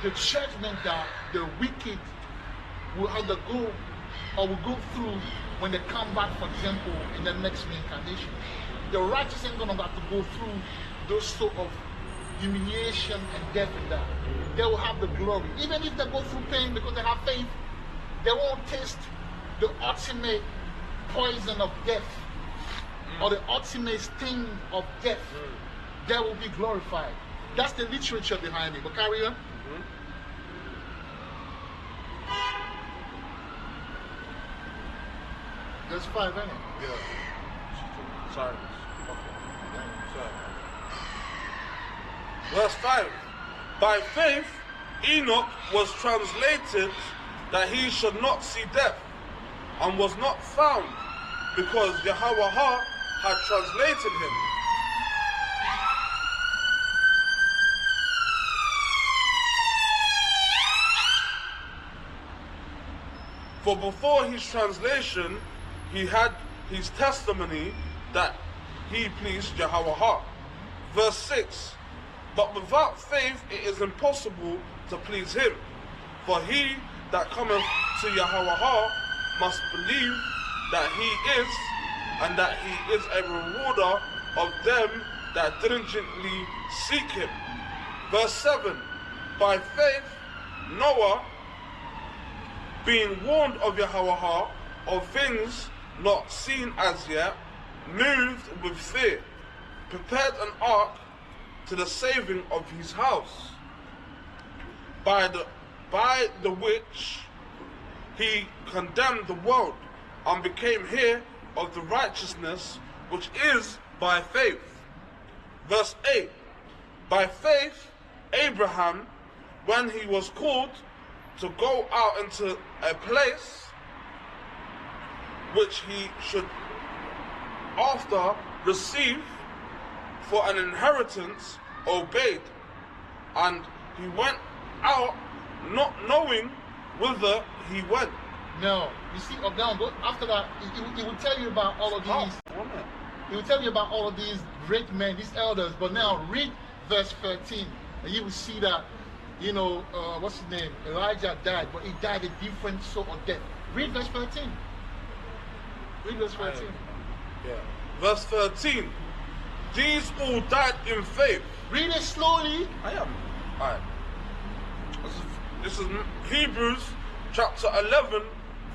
the judgment that the wicked will undergo or will go through when they come back, for example, in the next reincarnation. The righteous ain't gonna have to go through those sort of humiliation and death and that. They will have the glory. Even if they go through pain because they have faith, they won't taste the ultimate poison of death or the ultimate sting of death. They will be glorified. That's the literature behind it. But carry on. There's 5 in it. Yeah. Sorry. Okay. Sorry. Verse 5. By faith, Enoch was translated that he should not see death, and was not found, because Yahweh had translated him. For before his translation, he had his testimony that he pleased Yahweh. Verse 6. But without faith it is impossible to please him. For he that cometh to Yahweh must believe that he is, and that he is a rewarder of them that diligently seek him. Verse 7. By faith Noah, being warned of Yahweh of things not seen as yet, moved with fear, prepared an ark to the saving of his house, by the which he condemned the world, and became heir of the righteousness which is by faith. Verse 8. By faith Abraham, when he was called to go out into a place which he should after receive for an inheritance, obeyed, and he went out not knowing whither he went. No, you see, up down. After that, he will tell you about all of these. He will tell you about all of these great men, these elders. But now read verse 13, and you will see that, you know, what's his name? Elijah died, but he died a different sort of death. Read verse 13. Read verse 13. Yeah. Verse 13. These all died in faith. Read it slowly. I am. Alright. This is Hebrews chapter 11,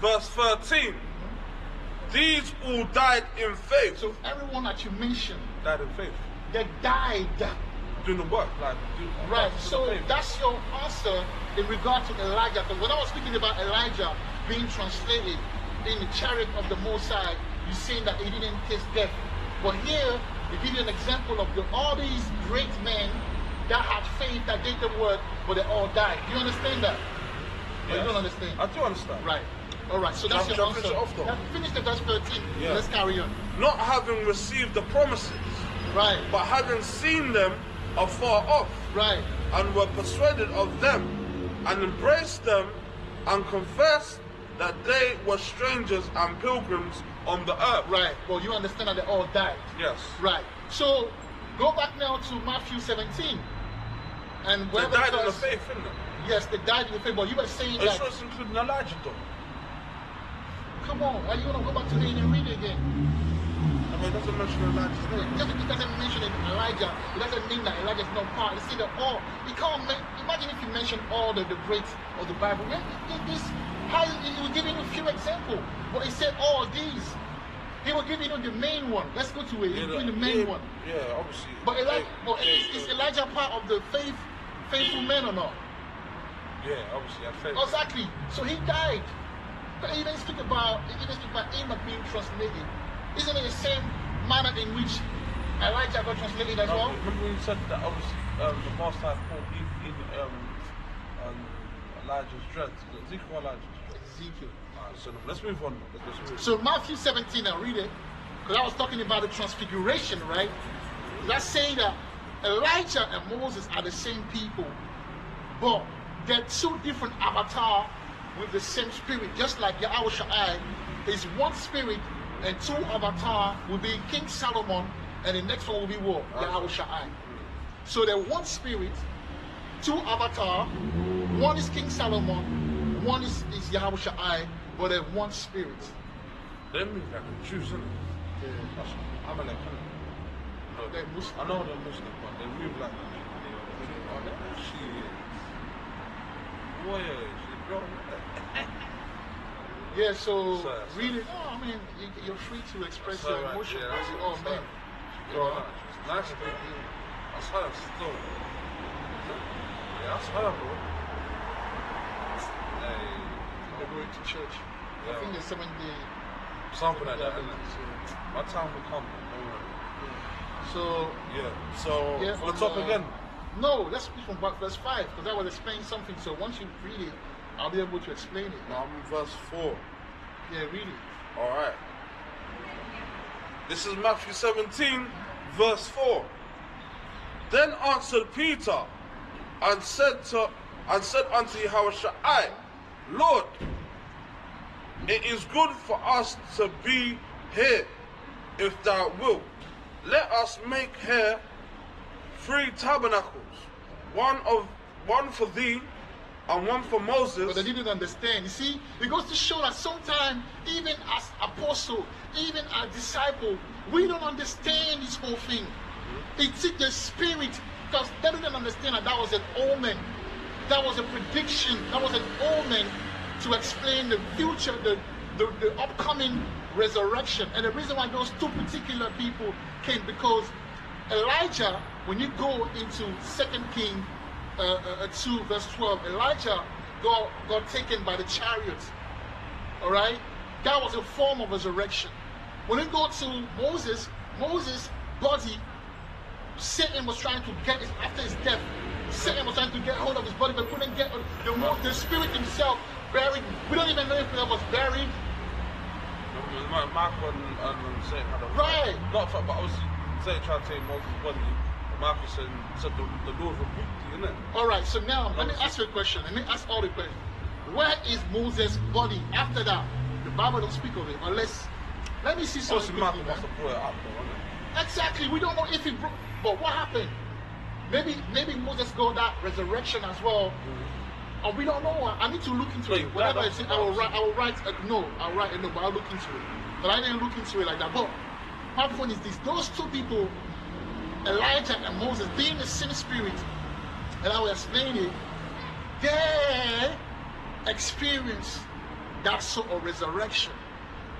verse 13. These all died in faith. So everyone that you mentioned, Died in faith. they died. Doing the work. Right, so that's your answer in regard to Elijah. Because when I was speaking about Elijah being translated in the chariot of the Most High, you're saying that he didn't taste death. But here, they give you an example of all these great men that had faith, that did the work, but they all died. Do you understand that? Or you don't understand? I do understand. Right. All right, so that's Shall your I finish answer. it off, though? Now, finish the verse 13. Yeah. Let's carry on. Not having received the promises, Right, but having seen them afar off, right. and were persuaded of them, and embraced them, and confessed that they were strangers and pilgrims on the earth. Right. Well, you understand that they all died. Yes. Right. So go back now to Matthew 17. And They wherever died in the verse- faith, innit? Yes, they died in the faith. But you were saying Are you that. sure it's including Elijah, though? Come on, are you gonna go back to the and read it again? I mean, it doesn't mention Elijah's name. Just because it doesn't mention Elijah, it doesn't mean that Elijah is not part. You see that all. You can't imagine if you mention all the greats of the Bible. This How he was giving you a few examples, but he said all these. He was giving you the main one. Let's go to it. He's doing the main one. Yeah, obviously. But is Elijah part of the faithful men or not? Yeah, obviously. I think. Exactly. So he died. But he didn't speak about Enoch being translated. Isn't it the same manner in which Elijah got translated as well? Remember when you said that obviously the Most High called Elijah's dreads. Ezekiel Elijah's dreads. Ezekiel. So let's move on. Let's move on. So Matthew 17, I'll read it. Because I was talking about the transfiguration, right? That's saying that Elijah and Moses are the same people. But they're two different avatars with the same spirit. Just like Yahweh Shai is one spirit and two avatars will be King Solomon and the next one will be what? Yahweh Shai. So they're one spirit, two avatars. One is King Solomon, one is Yahweh Shai, but they're one spirit. They move like a Jews, isn't it? Yeah. I'm like, No, they're Muslim. I know they're Muslim, but they move like a Jew. Oh, that shit. Boy, she bro. Yeah, so Sorry. read it. No, I mean, you're free to express Sorry, your right, emotion. yeah, that's Oh, it, man. Bro, it's nice, bro. That's her still. Yeah, that's her, bro. Hey. They're going to church. I Yeah. think there's 7 day. Something like that, Yeah. isn't it? My time will come, don't worry. So, Yeah, so yeah, for the top again. No, let's read from verse 5, because I was explaining something. So once you read it, I'll be able to explain it. Now I'm in verse 4. Yeah, read it. Alright. This is Matthew 17, verse 4. Then answered Peter and said unto Yahushua, Lord, it is good for us to be here, if thou wilt. Let us make here 3 tabernacles, one for thee and one for Moses. But they didn't understand. You see, it goes to show that sometimes, even as apostle, even as disciple, we don't understand this whole thing. It's the spirit, because they didn't understand that was an omen. That was a prediction. That was an omen to explain the future, the upcoming resurrection. And the reason why those two particular people came, because Elijah, when you go into 2 Kings 2 verse 12, Elijah got taken by the chariots. Alright? That was a form of resurrection. When you go to Moses' body, Satan was trying to get it after his death. Satan was trying to get hold of his body, but couldn't get the spirit himself buried. We don't even know if that was buried. Michael and Satan had a Right. Not for, but obviously Satan tried to take Moses' body. But Michael said the Lord rebuked you, innit? Alright, so now let me ask you a question. Let me ask all the questions. Where is Moses' body after that? The Bible don't speak of it unless. Let me see something. Obviously Michael must have brought it up though, innit? Exactly. We don't know if he broke. But what happened? Maybe Moses got that resurrection as well. Or we don't know. I need to look into it. Whatever I say, I'll write a no, but I'll look into it. But I didn't look into it like that. But my point is this: those two people, Elijah and Moses, being the same spirit, and I will explain it, they experienced that sort of resurrection,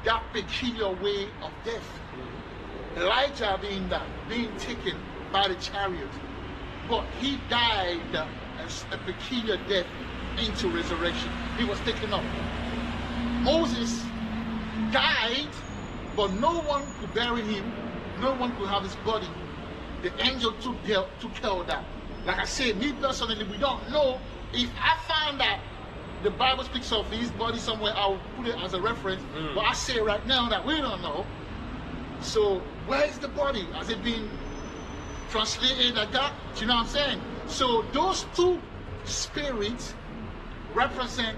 that peculiar way of death. Elijah being taken by the chariot, but he died a peculiar death into resurrection. He was taken up. Moses died, but no one could bury him. No one could have his body. The angel took care of that. Like I said, me personally, we don't know. If I find that the Bible speaks of his body somewhere, I'll put it as a reference. But I say right now that we don't know. So where is the body? Has it been translated like that? Do you know what I'm saying? So those two spirits represent,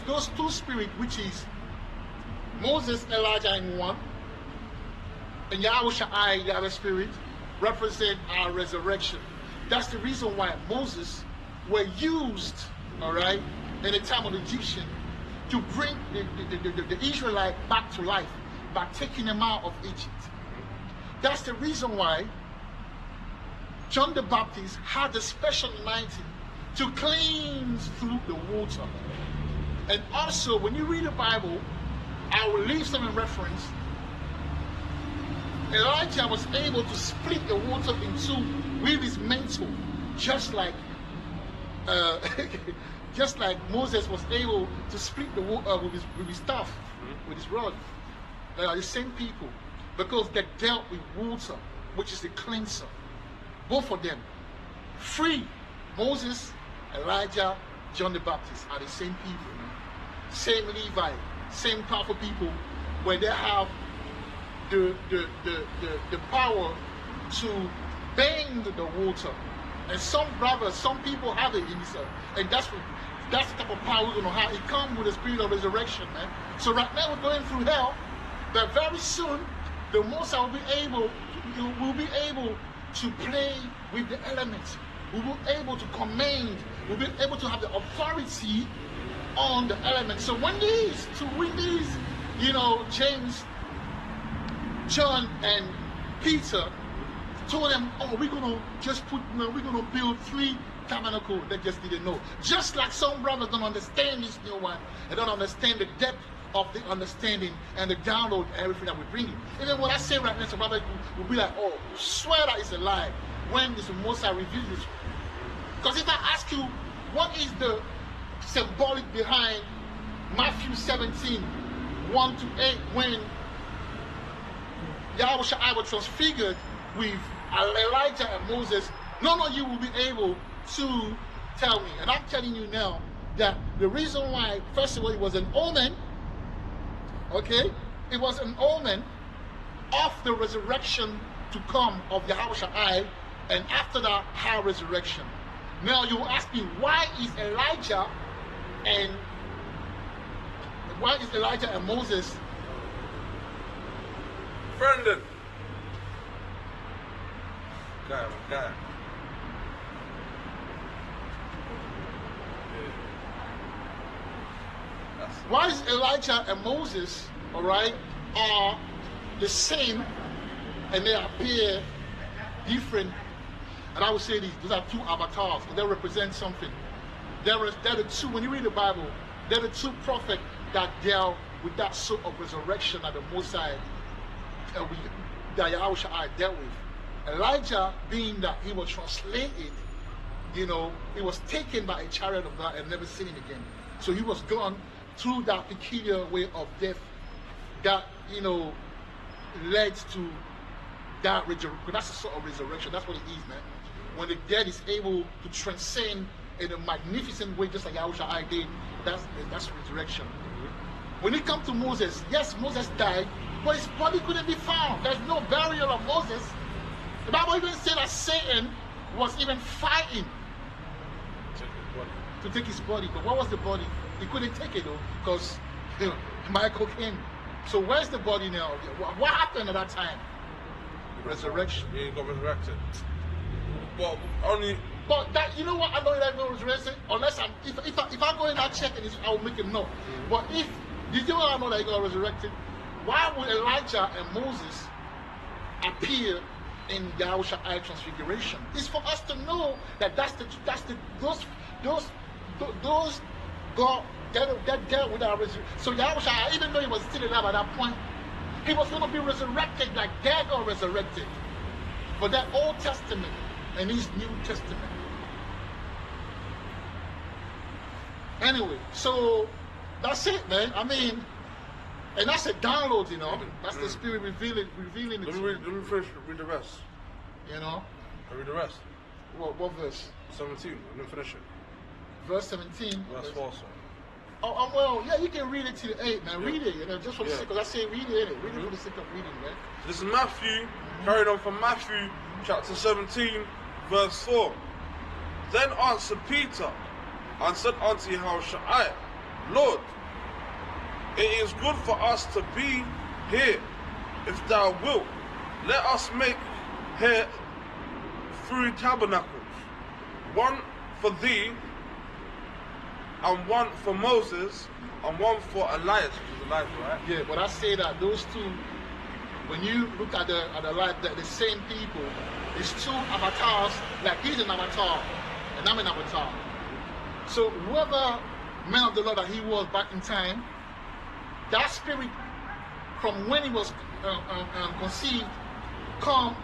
those two spirits, which is Moses, Elijah in one, and Yahweh Shai, Yahweh spirit, represent our resurrection. That's the reason why Moses were used, alright, in the time of the Egyptian to bring the Israelite back to life by taking them out of Egypt. That's the reason why John the Baptist had a special anointing to cleanse through the water. And also, when you read the Bible, I will leave some in reference. Elijah was able to split the water in two with his mantle, just like just like Moses was able to split the water with his staff, with his rod. They are the same people, because they dealt with water, which is the cleanser. Both of them, free. Moses, Elijah, John the Baptist are the same people, same Levi, same powerful people, where they have the power to bend the water. And some brothers, some people have it in this, and that's the type of power we're gonna have. It comes with the spirit of resurrection, man. So right now we're going through hell, but very soon the Most High will be able to play with the elements. We will be able to command. We'll be able to have the authority on the elements. So when these, James, John, and Peter told them, oh, we're gonna build 3 tabernacles. They just didn't know. Just like some brothers don't understand this new one, they don't understand the depth of the understanding and the download and everything that we bring in. Even what I say right now, some brothers will be like, oh, swear that it's a lie. When is the Most High revealed this? Because if I ask you, what is the symbolic behind Matthew 17, 1 to 8, when Yahweh Shai was transfigured with Elijah and Moses, none of you will be able to tell me. And I'm telling you now that the reason why, first of all, it was an omen, okay? It was an omen of the resurrection to come of Yahweh Shai, and after that, her resurrection. Now you will ask me, why is Elijah and Moses? Brendan. God. Why is Elijah and Moses, all right, are the same and they appear different? And I would say those are 2 avatars. They represent something. They're the 2, when you read the Bible, they're the 2 prophets that dealt with that sort of resurrection that the Most High, that Yahweh Shai dealt with. Elijah, being that he was translated, he was taken by a chariot of God and never seen him again. So he was gone through that peculiar way of death that, led to that resurrection. That's a sort of resurrection. That's what it is, man. When the dead is able to transcend in a magnificent way, just like Yahushua did, that's resurrection. When it comes to Moses, yes, Moses died, but his body couldn't be found. There's no burial of Moses. The Bible even said that Satan was even fighting to take his body. But what was the body? He couldn't take it though, because Michael came. So where's the body now? What happened at that time? Resurrection. He got resurrected. Well, only. But that, I know that no resurrection unless if I go in and check it, I will make a note. But if did you know that he got resurrected? Why would Elijah and Moses appear in Yahushua transfiguration? It's for us to know that those God that dealt with our resurrection. So Yahushua, even though he was still alive at that point, he was going to be resurrected like they got resurrected. For that Old Testament and his New Testament. Anyway, so that's it, man. I mean, and that's a download, That's the Spirit revealing it. Let me finish, read the rest. I read the rest. What verse? 17. I didn't finish it. Verse 17. Verse 4, sorry. Oh, well, yeah, you can read it to the 8, man. Yeah. Read it, just for the sake of, I say read it, innit? Read it for the sake of reading, man. This is Matthew, carried on from Matthew chapter 17, verse 4. Then answered Peter and said unto Yahushua, Lord, it is good for us to be here. If thou wilt, let us make here 3 tabernacles, one for thee, and one for Moses, and one for Elias, which is Elijah, right? Yeah, but I say that those 2, when you look at the life, the same people, it's 2 avatars, like he's an avatar, and I'm an avatar. So whoever man of the Lord that he was back in time, that spirit from when he was conceived come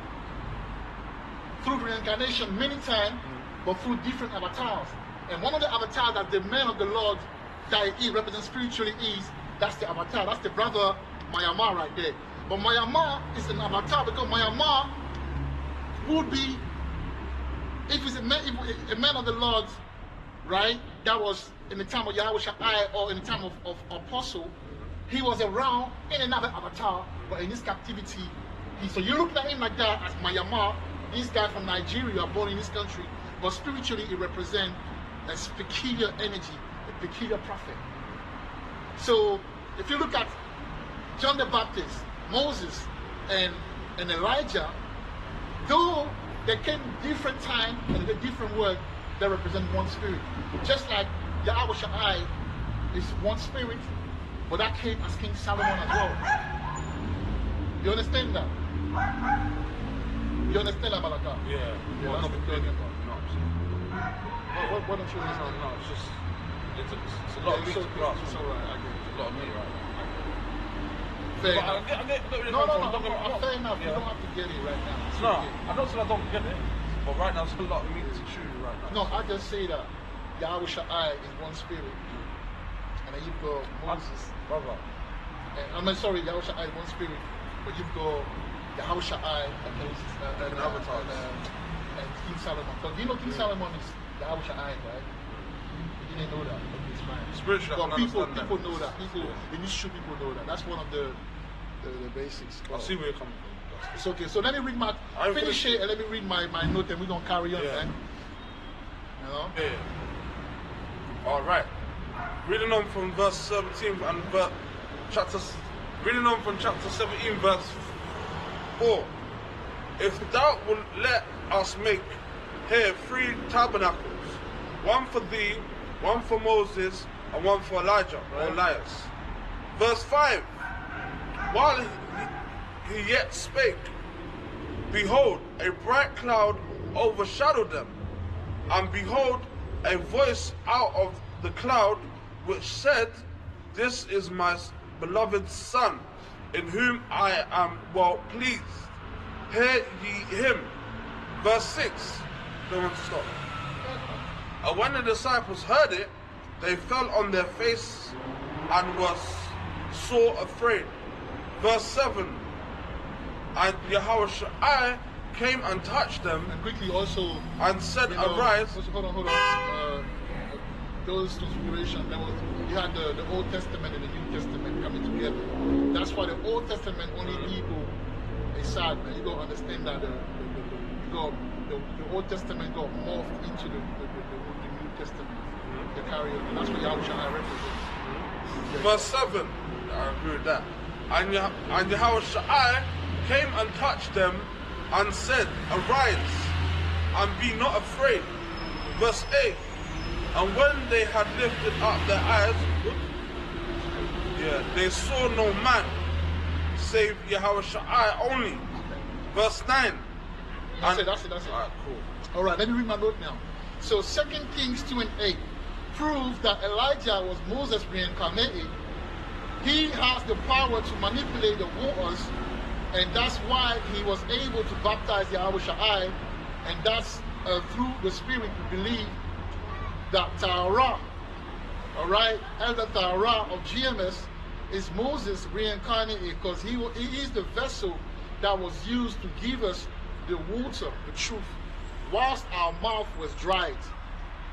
through reincarnation many times, but through different avatars. And one of the avatars that the man of the Lord that he represents spiritually that's the avatar, that's the brother Mayama right there. But Mayama is an avatar because Mayama would be, if it's a man of the Lord, right, that was in the time of Yahweh Shai or in the time of Apostle, he was around in another avatar, but in this captivity, so you look at him like that as Mayama, this guy from Nigeria, born in this country, but spiritually he represents a peculiar energy, a peculiar prophet. So if you look at John the Baptist, Moses, and Elijah, though they came different time and a different word, they represent one spirit. Just like Yahweh Shai is one spirit, but that came as King Solomon as well. You understand that? You understand that, Malaka? Yeah. That's what we're talking about. No, What don't you understand? no, it's just it's a lot of meat to grasp. It's alright, I get it. It's a lot of meat, right? Fair But enough. I get where you're No, coming from. fair enough. You Yeah. don't have to get it right now. It's No, okay. I'm not saying I don't get it, but right now there's a lot of meat to chew right now. No, I just say that Yahweh Shai is one spirit. And then you've got Moses. Brother. Sorry, Yahweh Shai is one spirit. But you've got Yahweh Shai and Moses and King Solomon. So you know King Solomon is Yahweh Shai, right? You didn't know that. Okay, it's fine. Spiritually, I But can people understand that. know that. People in this show, people know that. That's one of the basics. I see where you're coming from. It's okay. So let me read my finish it and let me read my note and we're gonna carry on, man. You know? Yeah. Alright. Reading on from verse 17 and reading on from chapter 17 verse 4. If thou wilt let us make here 3 tabernacles, one for thee, one for Moses, and one for Elijah or Elias. Verse 5. While he yet spake, behold, a bright cloud overshadowed them, and behold, a voice out of the cloud which said, This is my beloved Son, in whom I am well pleased. Hear ye him. Verse 6. Don't want to stop. And when the disciples heard it, they fell on their face and were sore afraid. Verse 7. And Yahweh Shai came and touched them And quickly also and said, you know, Arise. Hold on. Those configurations, you had the Old Testament and the New Testament coming together. That's why the Old Testament only people is sad, and you gotta understand that the Old Testament got morphed into the New Testament. The carrier, and that's what Yahweh Shai represents. Verse 7. I agree with that. And Yahweh Shai came and touched them and said, Arise, and be not afraid. Verse 8. And when they had lifted up their eyes, they saw no man, save Yahweh Shai only. Verse 9. That's it. Alright, cool. All right, let me read my note now. So 2 Kings 2 and 8 proves that Elijah was Moses reincarnated. He has the power to manipulate the waters, and that's why he was able to baptize Yahweh Shai, and that's through the Spirit we believe that Tahara, all right, Elder Tahara of GMS is Moses reincarnated, because he is the vessel that was used to give us the water, the truth, whilst our mouth was dried.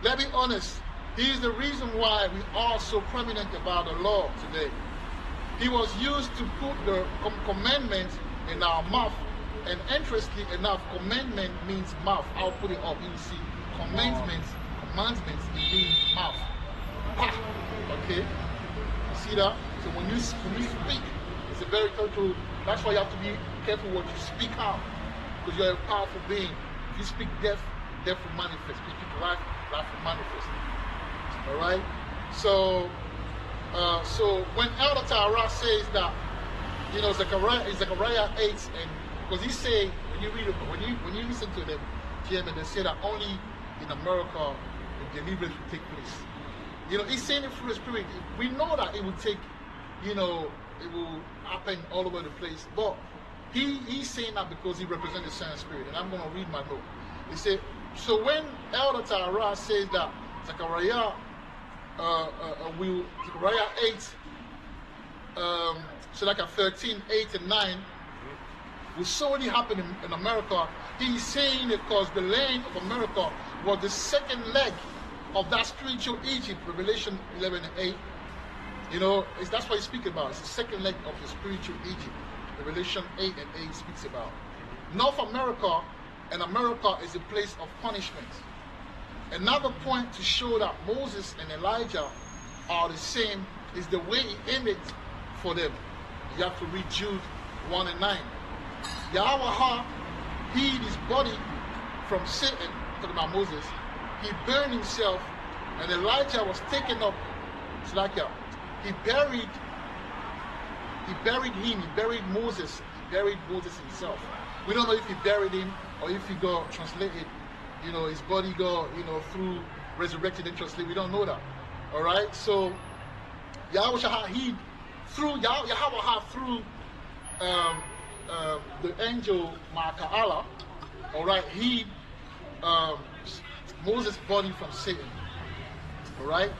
Let me be honest, he is the reason why we are so prominent about the law today. He was used to put the commandment in our mouth, and interestingly enough, commandment means mouth. I'll put it up, you see. Commandments, it means mouth. Okay? You see that? So when you speak, it's a very total, that's why you have to be careful what you speak out, because you're a powerful being. If you speak death, death will manifest. If you speak life, life will manifest. All right? So when Elder Tahara says that, you know, Zechariah 8, and because he say, when you read it, when you listen to them, Jim, and they say that only in America the deliverance will take place. You know, he's saying it through the Spirit. We know that it will take, you know, it will happen all over the place. But he's saying that because he represents the same Spirit. And I'm going to read my note. He said, so when Elder Tahara says that Zechariah Zechariah 8, so like a 13, 8 and 9, will solely happen in America. He's saying it because the land of America was the second leg of that spiritual Egypt, Revelation 11 and 8. You know, that's what he's speaking about. It's the second leg of the spiritual Egypt, Revelation 8 and 8 speaks about. North America and America is a place of punishment. Another point to show that Moses and Elijah are the same is the way he aimed for them. You have to read Jude 1 and 9. Yahweh hid his body from Satan, talking about Moses. He burned himself, and Elijah was taken up. It's like he buried him, he buried Moses, he buried Moses himself. We don't know if he buried him or if he got translated, you know, his body got, you know, through resurrected and translated. We don't know that. All right, so Yahweh hid through the angel Ma'aka'ala, all right, he Moses' body from Satan, all right,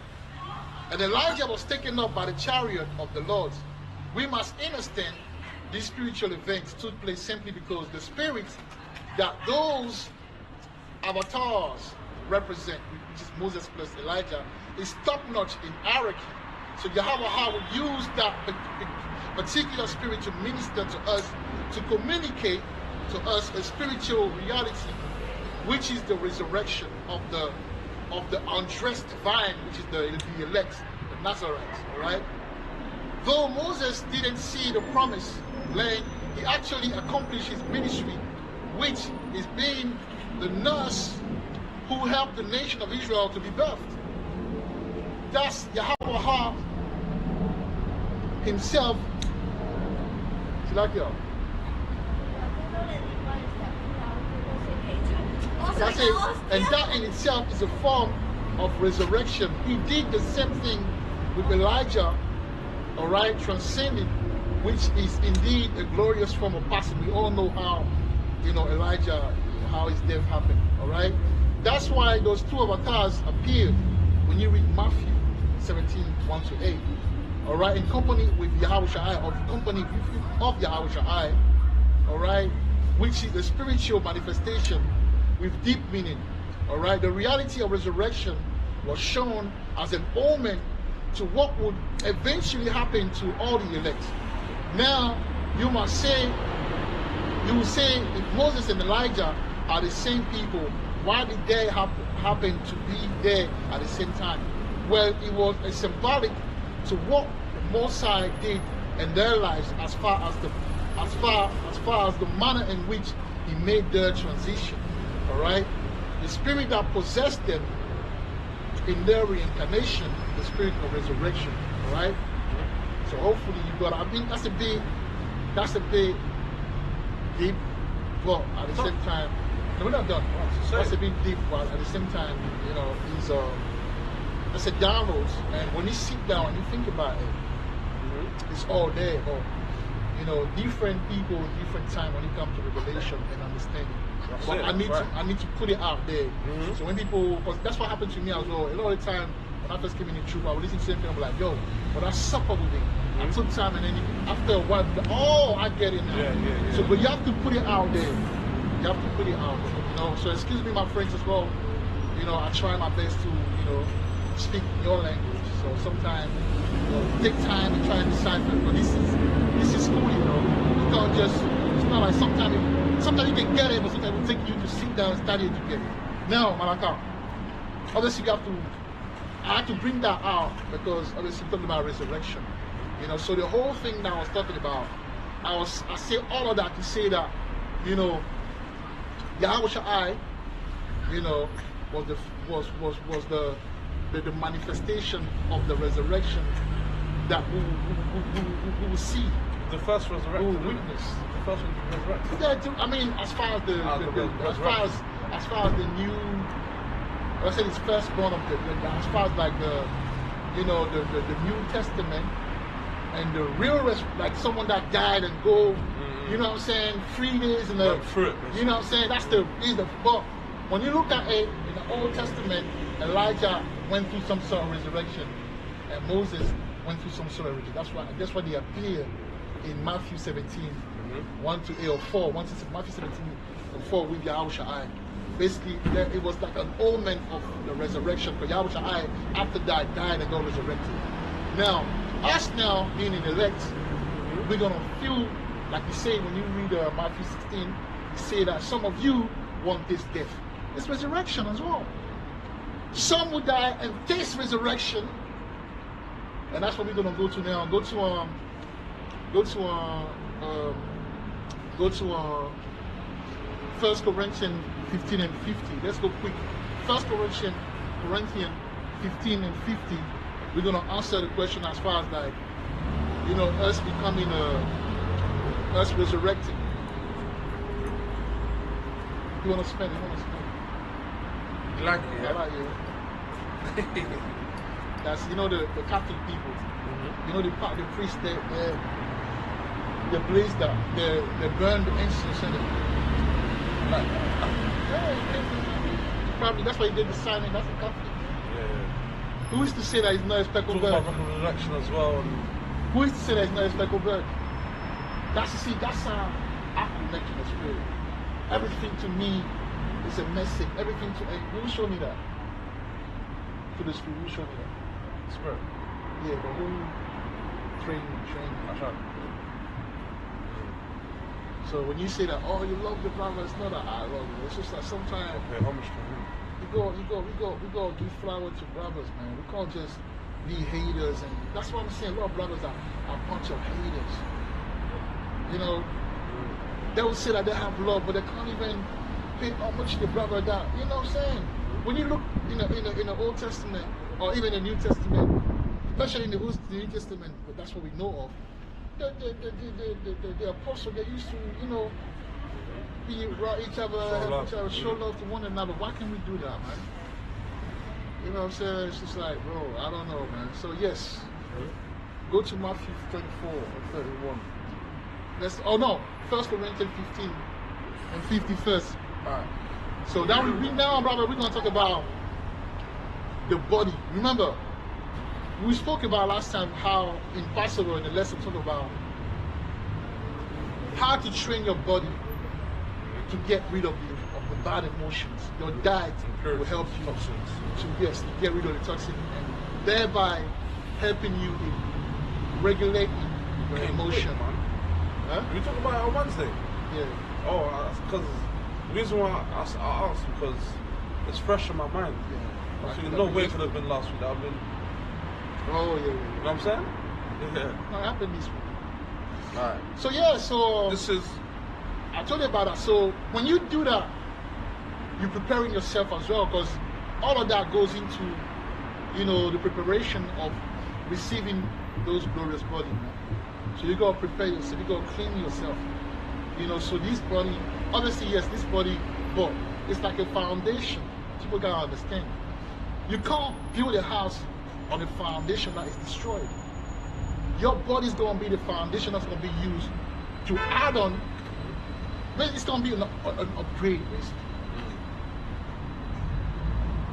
and Elijah was taken up by the chariot of the Lord. We must understand these spiritual events took place simply because the spirit that those avatars represent, which is Moses plus Elijah, is top-notch in hierarchy. So Yahweh will use that particular spirit to minister to us, to communicate to us a spiritual reality, which is the resurrection of the undressed vine, which is the elect, the Nazarites, all right? Though Moses didn't see the promised land, he actually accomplished his ministry, which is being the nurse who helped the nation of Israel to be birthed. Thus, Yahweh himself, and that in itself is a form of resurrection. He did the same thing with Elijah, all right, transcending, which is indeed a glorious form of passing. We all know how, you know, Elijah, how his death happened, all right? That's why those two avatars appeared when you read Matthew 17, 1 to 8, all right, in company with Yahweh Shai, or company of Yahweh Shai, all right, which is a spiritual manifestation with deep meaning, all right? The reality of resurrection was shown as an omen to what would eventually happen to all the elect. Now, you will say, if Moses and Elijah are the same people, why did they happen to be there at the same time? Well, it was a symbolic to what the Mosai did in their lives as far as the manner in which he made their transition. All right, the spirit that possessed them in their reincarnation, the spirit of resurrection. All right. So hopefully you got. I mean, that's a big deep, but at the same time, no, we're not done. That's a big deep, but at the same time, you know, these that's a downloads. And when you sit down and you think about it, it's all there. Or, you know, different people, different time when it comes to revelation and understanding. But I need to put it out there. So when people, because that's what happened to me as well. A lot of the time when I first came in the truth, I would listen to something and I'm like, yo, but I suffer with it. I took time, and then after a while, I get it now. Yeah. So, but you have to put it out there. You have to put it out there. You know. So excuse me, my friends as well. You know, I try my best to, you know, speak your language. So sometimes, you know, take time and try and decipher. But this is cool, you know. You can't just. It's not like sometimes you can get it, but sometimes it will take you to sit down and study it to get it. Now, Malaka, obviously I have to bring that out because obviously we're talking about resurrection. You know, so the whole thing that I was talking about, I say all of that to say that, you know, Yahweh Shai, you know, was the manifestation of the resurrection that we will see. The first resurrection. We will witness. The first resurrection. Yeah, I mean, as far as the new I said it's firstborn of the as far as like the, you know, the New Testament, and the real like someone that died and go, you know what I'm saying, 3 days in the, Went through it, you know what I'm saying, that's the, but when you look at it in the Old Testament, Elijah went through some sort of resurrection, and Moses went through some sort of resurrection. That's why they appear in Matthew 17, 1 to 8 or 4, Matthew 17 and 4 with Yahushua. Basically, it was like an omen of the resurrection, because Yahushua, after that, died and got resurrected. Now, us now being in elect, we're going to feel, like you say when you read Matthew 16, you say that some of you want this death. It's resurrection as well. Some will die and taste resurrection, and that's what we're going to go to now. Go to 1 Corinthians 15 and 50. Let's go quick. 1 Corinthians 15 and 50. We're going to answer the question as far as like, you know, us becoming us resurrecting. You want to spend it? You like it, yeah? I like it. That's, you know, the Catholic people. You know, the priests, they blaze that, they burn the incense in it. Like, probably that's why he did the signing. That's the Catholic. Yeah. Who is to say that he's not a speckled bird? Talk about resurrection as well. Who is to say that he's not a speckled bird? That's how I connect to the spirit. Everything to me is a message. Everything to who will show me that? To the spirit, who will show me that? Spirit. Yeah, the whole training. That's right. So when you say that, oh, you love the brother, it's not that I love you. It's just that sometimes Okay, homage to him. we go give flower to brothers, man. We can't just be haters, and that's what I'm saying. A lot of brothers are a bunch of haters. You know, they will say that they have love, but they can't even pay homage to the brother that. You know what I'm saying? When you look in the Old Testament or even the New Testament, especially in the New Testament, but that's what we know of. The apostles, they used to, you know, be around each other, help each other, show love to one another. Why can't we do that, man? You know what I'm saying? It's just like, bro, I don't know, man. So yes, go to Matthew 24 and 31. Oh no, 1 Corinthians 15 and 51st. Alright. So that will be now, brother, we're going to talk about the body. Remember, we spoke about last time how in Passover in the lesson talk about how to train your body to get rid of the bad emotions. Your diet will help you to get rid of the toxin and thereby helping you in regulating your emotion. Man. Huh? We talked about it on Wednesday. Yeah. Oh, that's because the reason why I asked because it's fresh in my mind. Yeah. I think no way it could have been last week. That would have been. Oh yeah. You know what I'm saying? Yeah. No, it happened this week. Alright. So yeah, so This is. I told you about that. So when you do that, you're preparing yourself as well, because all of that goes into, you know, the preparation of receiving those glorious bodies. So you gotta prepare yourself. You gotta clean yourself. You know, so this body, obviously yes, this body, but it's like a foundation. People gotta understand. You can't build a house on a foundation that is destroyed. Your body's gonna be the foundation that's gonna be used to add on. It's gonna be an upgrade, basically.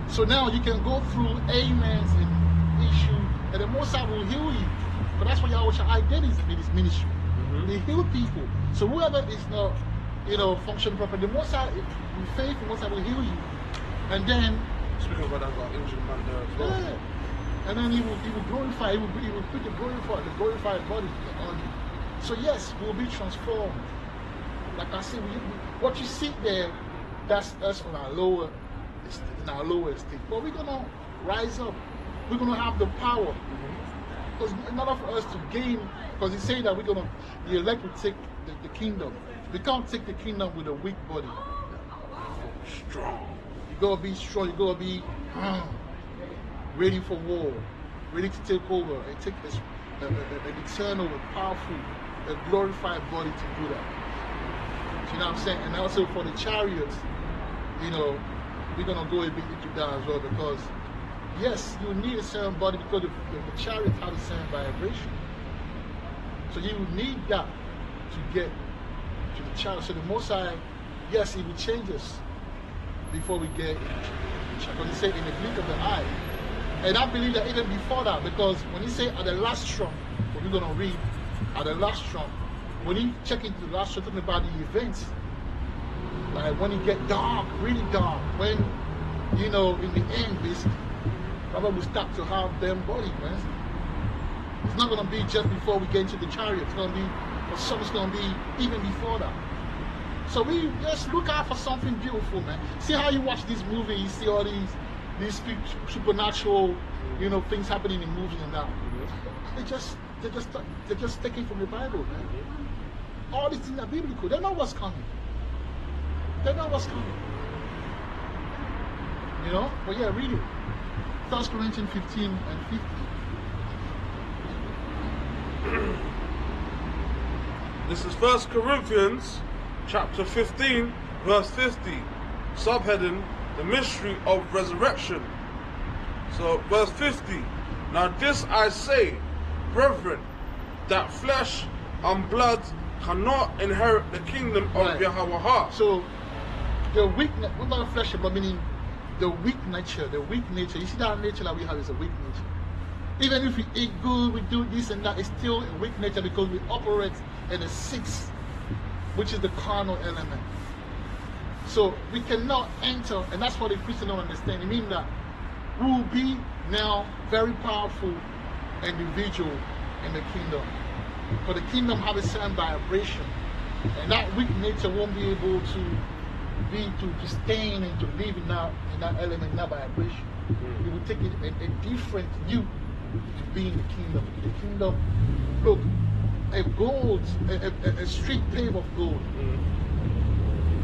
So now you can go through ailments and issues, and the Most High will heal you. But that's what Yahushua did in his ministry. They heal people. So whoever is not, you know, functioning properly, the Most High, with faith, the Most High will heal you. And then, Speaking about that, got injured man there as well. yeah. And then he will glorify, he will put the glorified body on you. So yes, we will be transformed. Like I said, what you see there, that's us on our lower state. But we're gonna rise up. We're gonna have the power. Because in order for us to gain, because he said that the elect will take the kingdom. We can't take the kingdom with a weak body. Strong. You gotta be strong. You gotta be ready for war, ready to take over and take an eternal, powerful, a glorified body to do that. You know what I'm saying? And also for the chariots, you know, we're gonna go a bit into that as well, because yes, you need a certain body because the chariot has a certain vibration. So you need that to get to the chariot. So the Most High, yes, He will change us before we get because He said in the blink of the eye. And I believe that even before that, because when He said at the last trump, what we're gonna read at the last trump, when He check into the last trump, talking about the events, like when it get dark, really dark, when in the end, basically, Robert will start to have them body, man. It's not gonna be just before we get into the chariot. It's gonna be, for some, it's gonna be even before that. So we just look out for something beautiful, man. See how you watch this movie, you see all these supernatural, things happening in movies and that. They're just taken from the Bible, man. All these things are biblical. They know what's coming. They know what's coming. But yeah, read it. 1 Corinthians 15 and 50. This is 1 Corinthians chapter 15, verse 50, subheading, the mystery of resurrection. So, verse 50, now this I say, brethren, that flesh and blood cannot inherit the kingdom of Yahweh. So, the weakness, what about flesh and blood, meaning the weak nature, you see that nature that we have is a weak nature. Even if we eat good, we do this and that, it's still a weak nature because we operate in a sixth, which is the carnal element. So we cannot enter, and that's what the Christians don't understand. It means that we will be now very powerful individual in the kingdom. Because the kingdom has a certain vibration, and that weak nature won't be able to stay and to live in that element, in that vibration. It will take a different view to be in the kingdom. The kingdom, look, a street paved of gold,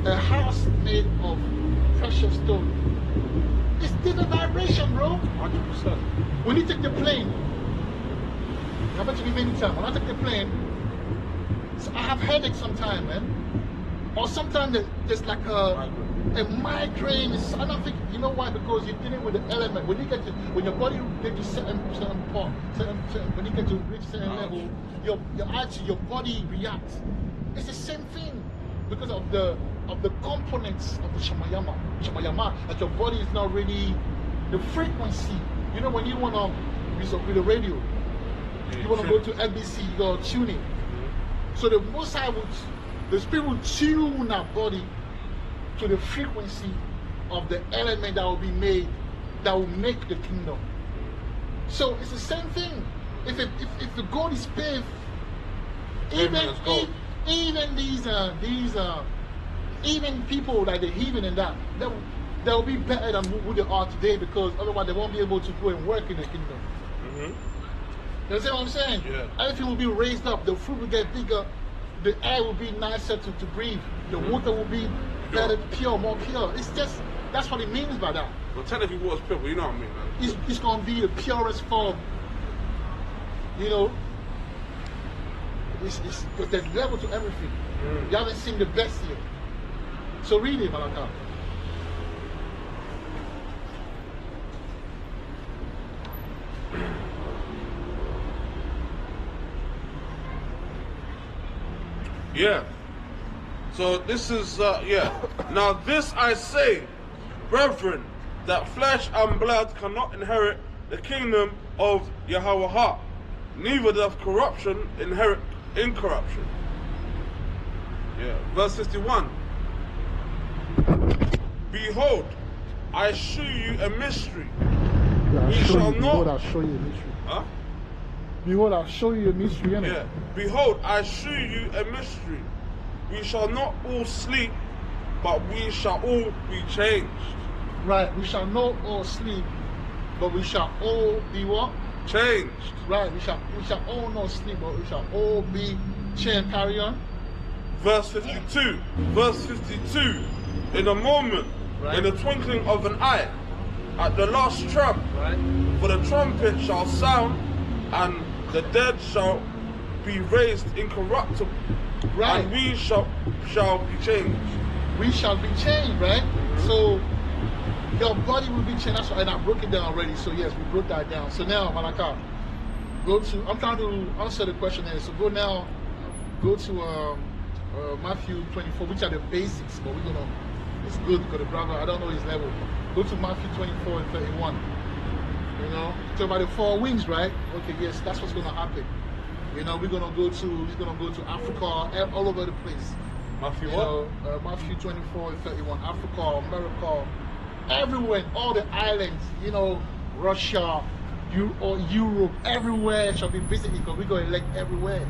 a house made of precious stone. It's still a vibration, bro. 100%. When you take the plane, it happened to me many times. When I take the plane, so I have headaches sometimes, man. Or sometimes there's like a migraine. I don't think, you know why? Because you're dealing with the element. When your body gets to certain point, when you get to reach certain level, your body reacts. It's the same thing because of the components of the shamayama, that your body is not really the frequency. When you want to with the radio, you want to go to LBC, you go tuning. So the Most High the Spirit will tune our body to the frequency of the element that will be made, that will make the kingdom. So it's the same thing. If the gold is paved, even even people like the heathen and that, they'll be better than who they are today, because otherwise they won't be able to go and work in the kingdom. You understand what I'm saying? Yeah. Everything will be raised up. The fruit will get bigger. The air will be nicer to breathe. The water will be better, pure, more pure. It's just, that's what it means by that. Well, technically water's pure, but you know what I mean, man. It's going to be the purest form. But there's level to everything. You haven't seen the best yet. So read it, Malaka. Yeah. So this is, Now this I say, brethren, that flesh and blood cannot inherit the kingdom of Yahweh. Neither doth corruption inherit incorruption. Yeah. Verse 51. Behold, I shew you a mystery. Behold, I'll show you a mystery. Huh? Behold, I'll show you a mystery, innit? Yeah. Behold, I shew you a mystery. We shall not all sleep, but we shall all be changed. Right, we shall not all sleep, but we shall all be what? Changed. Right, we shall all not sleep, but we shall all be changed. Carry on. Verse 52. Verse 52. In a moment, in the twinkling of an eye, at the last trump, for the trumpet shall sound, and the dead shall be raised incorruptible, and we shall be changed. We shall be changed, right? So Your body will be changed. That's why, and I broke it down already. So yes, we broke that down. So now, Malaka, go to. I'm trying to answer the question here. So go to Matthew 24, which are the basics. But we're gonna. It's good because the brother, I don't know his level. Go to Matthew 24 and 31. You know, talk about the 4 winds, right? Okay, yes, that's what's gonna happen. You know, he's gonna go to Africa, all over the place. Matthew You what? know, Matthew 24 and 31, Africa, America, everywhere, all the islands, you know, Russia, Europe, everywhere shall be visited because we're going to elect everywhere.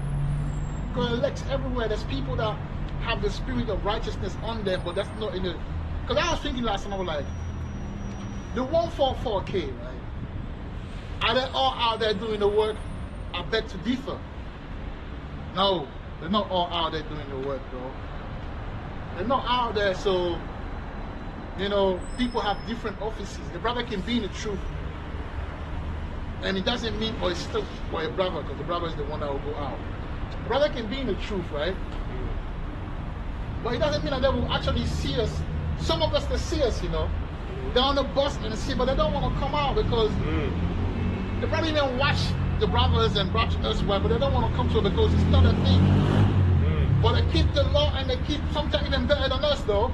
We're going to elect everywhere. There's people that have the spirit of righteousness on them, but that's not in the. Because I was thinking last time, I was like, the 144K, right? Are they all out there doing the work? I beg to differ. No, they're not all out there doing the work, bro. They're not out there, so, you know, people have different offices. The brother can be in the truth. And it doesn't mean, or it's still for a brother, because the brother is the one that will go out. The brother can be in the truth, right? But it doesn't mean that they will actually see us. Some of us, they see us, you know. They're on the bus and they see, but they don't want to come out because they probably even watch the brothers and watch us well, but they don't want to come to it because it's not a thing. But they keep the law and they keep sometimes even better than us though.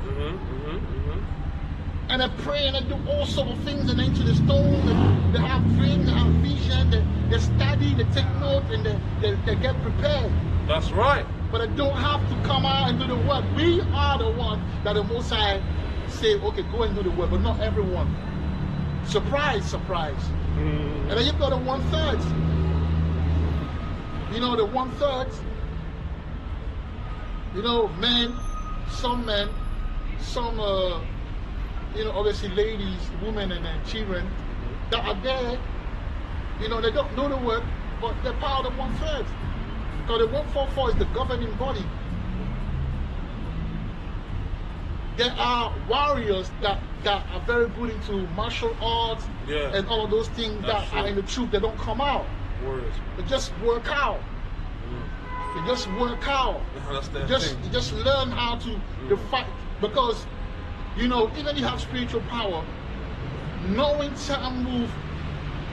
And they pray and they do all sorts of things and they into the stone. They have dreams, they have vision, they study, they take notes and they get prepared. That's right. But they don't have to come out and do the work. We are the one that the Most High say, okay, go and do the work, but not everyone. Surprise, surprise. And then you've got the 1/3. You know, the 1/3. You know, some, you know, obviously ladies, women, and then children that are there. You know, they don't know the work, but they're part of the 1/3. Because the 144 is the governing body. There are warriors that are very good into martial arts and all of those things that are in the truth. They don't come out. Warriors. They just work out. They just work out. You just learn how to fight. Because, you know, even if you have spiritual power, knowing certain move,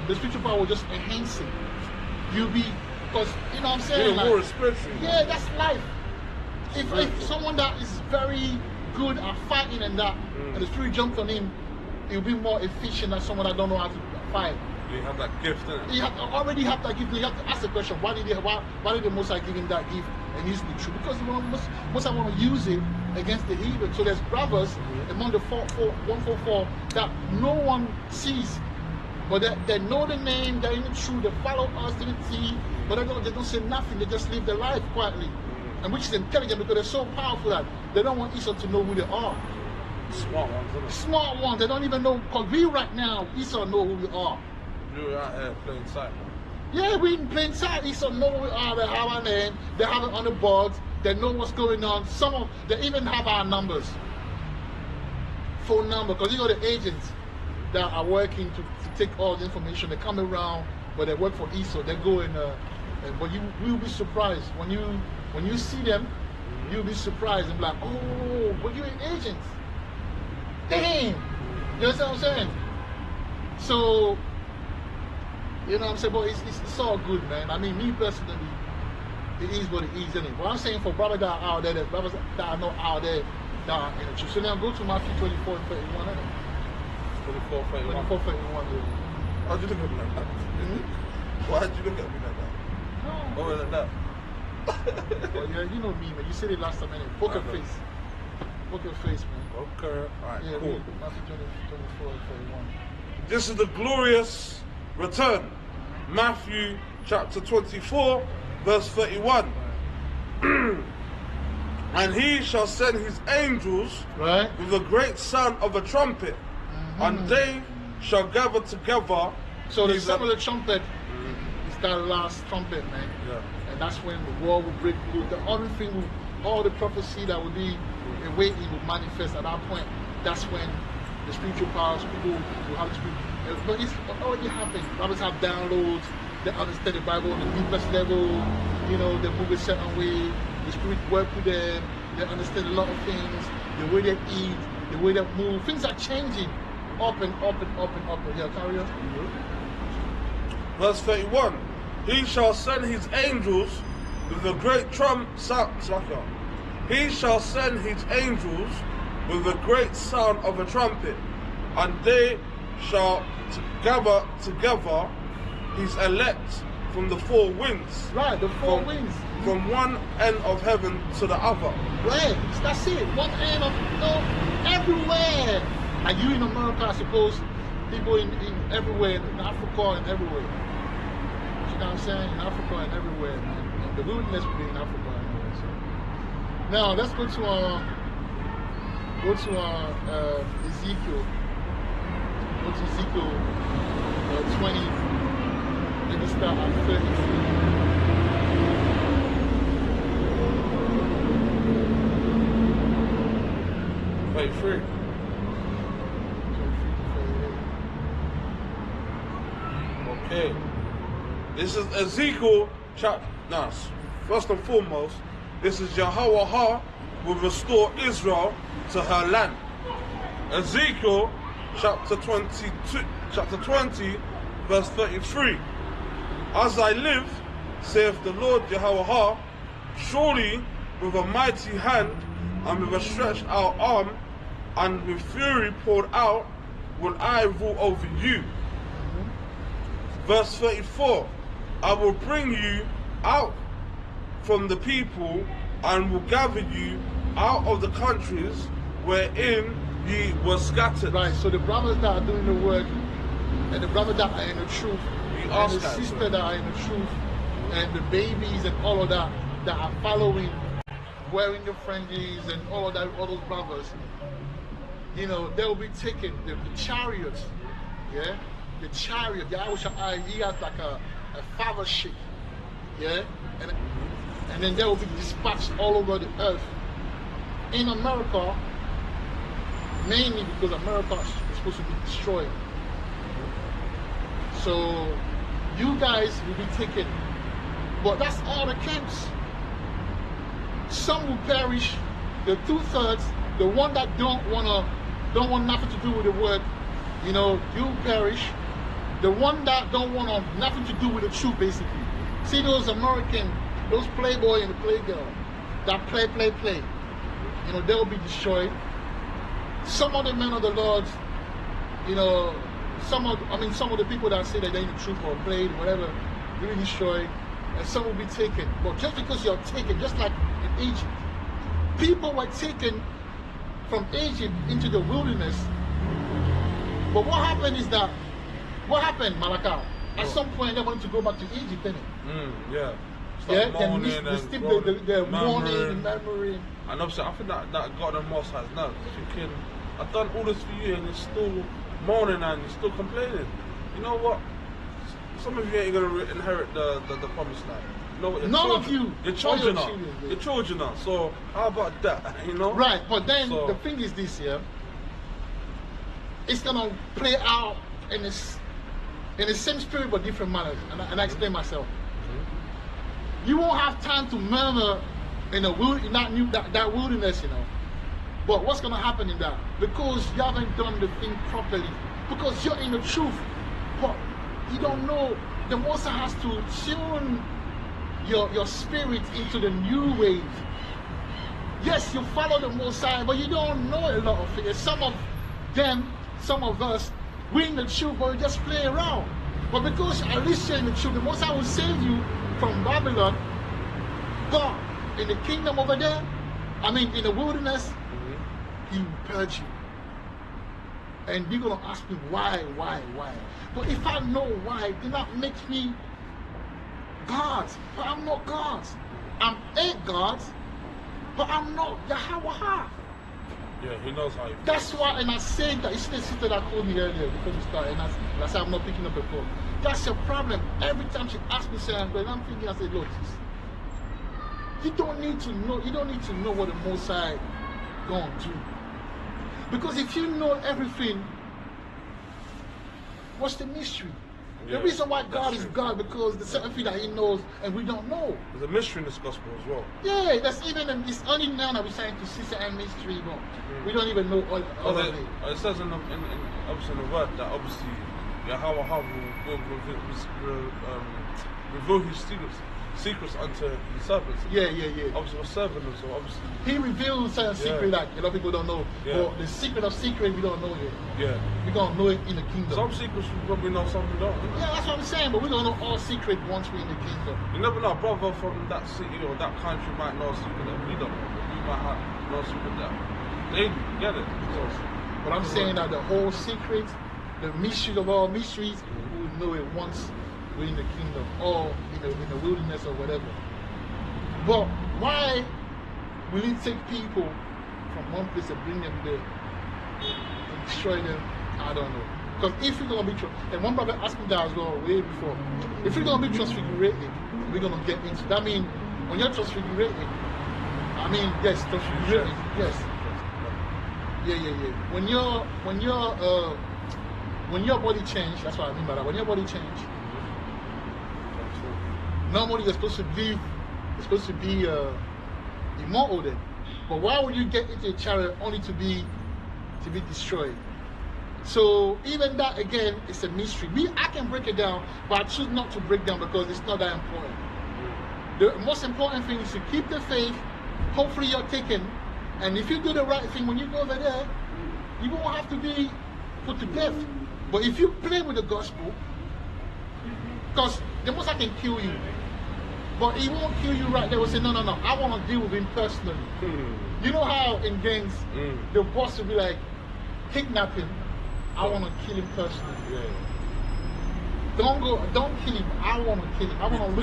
the spiritual power will just enhance it. You'll be, because, you know what I'm saying? Yeah, more spiritual. Yeah, that's life. If someone that is very good at fighting and that, and the spirit jumps on him, he'll be more efficient than someone that don't know how to fight. You have that gift, innit? He already have that gift. You have to ask the question: Why did the Most High give him that gift and use the truth? Because Most High want to use it against the heathen. So there's brothers among the 144 that no one sees, but they know the name. They're in the truth. They follow us to the T, but they don't say nothing. They just live their life quietly, and which is intelligent because they're so powerful that they don't want Esau to know who they are. Smart ones, isn't it? Smart ones. They don't even know. Because we right now, Esau know who we are. You're out here playing sight. Yeah, we in plain sight. Esau know who we are. They have our name. They have it on the boards. They know what's going on. They even have our numbers, phone number. Because you know the agents that are working to take all the information. They come around, but they work for Esau. They go but you will be surprised when you see them. You'll be surprised and be like, oh, but you're an agent. Damn. You understand what I'm saying? So, you know what I'm saying? But it's all good, man. I mean, me personally, it is what it is, isn't it? But I'm saying for brothers that are out there, there's brothers that are not out there that are in the truth. So now go to Matthew 24 and 31, isn't it? 24, 31. 24, 31, yeah. How'd you look at me like that? Why'd you look at me like that? No. Or like that? Well, yeah, you know me, man. You said it last time, man. Poker face. Poker face, man. Okay, alright, Yeah, cool. Matthew 24 and 31. This is the glorious return. Matthew chapter 24, verse 31. And he shall send his angels Right? with a great sound of a trumpet, and they shall gather together. So the his- sound of the trumpet is that last trumpet, man. Yeah. And that's when the war will break loose. The only thing, all the prophecy that will be awaiting will manifest at that point. That's when the spiritual powers, people will have to speak. But it's already happened. Brothers have downloads, they understand the Bible on the deepest level, you know, they move a certain way, the spirit work with them, they understand a lot of things, the way they eat, the way they move. Things are changing. up and up and up and up. Yeah, carry on. Verse 31. He shall send his angels with a great He shall send his angels with a great sound of a trumpet, and they shall gather together his elect from the four winds. Right, the four winds. From one end of heaven to the other. Right, that's it. One end of, everywhere. Are you in America? I suppose people in everywhere, in Africa and everywhere. You know what I'm saying? In Africa and everywhere. And the wilderness will be in Africa and everywhere. So. Now let's go to Ezekiel. Go to Ezekiel 20. Let me start at 33. Wait, free. Okay. This is Ezekiel chapter. Now, first and foremost, this is Yahweh will restore Israel to her land. Ezekiel chapter 20, verse 33. As I live, saith the Lord Yahweh, surely with a mighty hand and with a stretched out arm and with fury poured out will I rule over you. Verse 34. I will bring you out from the people and will gather you out of the countries wherein ye were scattered. Right, so the brothers that are doing the work, and the brothers that are in the truth, and the sisters that are in the truth, and the babies and all of that are following, wearing the fringes and all of that, all those brothers, you know, they will be taken, the chariots, yeah? The chariot, he has like a fathership, yeah? And then they will be dispatched all over the earth. In America, mainly because America is supposed to be destroyed. So you guys will be taken. But that's all the camps. Some will perish, the 2/3, the one that don't want nothing to do with the word, you know, you perish. The one that don't want nothing to do with the truth, basically. See those American, those playboy and the playgirl that play. You know, they'll be destroyed. Some of the men of the Lord, you know, some of the people that say that they're in the truth or played, whatever, will be destroyed, and some will be taken. But just because you're taken, just like in Egypt, people were taken from Egypt into the wilderness. But what happened is that, what happened, Malaka? At some point, they wanted to go back to Egypt, didn't it? Yeah. Yeah, they mourning and murmuring. And obviously, I think that God and Most High now thinking, I've done all this for you, and you're still mourning and you're still complaining. You know what? Some of you ain't gonna inherit the promised land. You know what? Your children are. Your children are. So how about that? You know? Right, but then the thing is this, yeah. It's gonna play out in the same spirit but different manners, and I explain myself. You won't have time to murmur in that wilderness, you know. But what's gonna happen in that? Because you haven't done the thing properly. Because you're in the truth, but you don't know. The Most High has to tune your spirit into the new wave. Yes, you follow the Most High, but you don't know a lot of things. Some of us, we're in the truth, but we just play around. But because at least you're in the truth, the Most High will save you from Babylon. God, in the kingdom over there, in the wilderness, He will purge you. And you're going to ask me, why? But if I know why, then that makes me God. But I'm not God. I'm a God, but I'm not Yahweh. Yeah, He knows how you feel. That's why, and I said that, you see the sister that called me earlier before we started, and I said I'm not picking up the phone. That's your problem. Every time she asks me something, and I'm thinking, I said, look, you don't need to know what the Most High gonna do. Because if you know everything, what's the mystery? The reason why God is God because the certain thing that He knows and we don't know. There's a mystery in this gospel as well. Yeah, that's even it's only now that we're starting to see certain mystery, but we don't even know all of it. It says obviously in the word that obviously Yahweh will reveal His secrets unto His servants. Yeah. Obviously, we're serving them, so obviously He reveals certain secret that a lot of people don't know. Yeah. But the secret of secret we don't know yet. yeah. We're gonna know it in the kingdom. Some secrets we probably know, some we don't. Yeah, that's what I'm saying, but we're gonna know all secret once we're in the kingdom. You never know, brother from that city or that country might know a secret that we don't know. We might have know a secret that they get it. So, But I'm saying that the whole secret, the mystery of all mysteries, we will know it once we're in the kingdom or in the wilderness or whatever. But why will He take people from one place and bring them there and destroy them? I don't know. Because if we're gonna be and one brother asked me that as well way before. If we're gonna be transfigurated, we're gonna get into that. Mean when you're transfigurated, yes, transfigurated, yes. Yeah. When your body change, that's what I mean by that. When your body change, normally you're supposed to be immortal then. But why would you get into a chariot only to be destroyed? So even that again is a mystery. I can break it down, but I choose not to break down because it's not that important. The most important thing is to keep the faith. Hopefully you're taken. And if you do the right thing when you go over there, you won't have to be put to death. But if you play with the gospel, because the Most High can kill you, but He won't kill you right there. Will say, no, I want to deal with him personally. You know how in gangs, the boss will be like, kidnap him. I want to kill him personally. Yeah. Don't kill him. I want to kill him. I want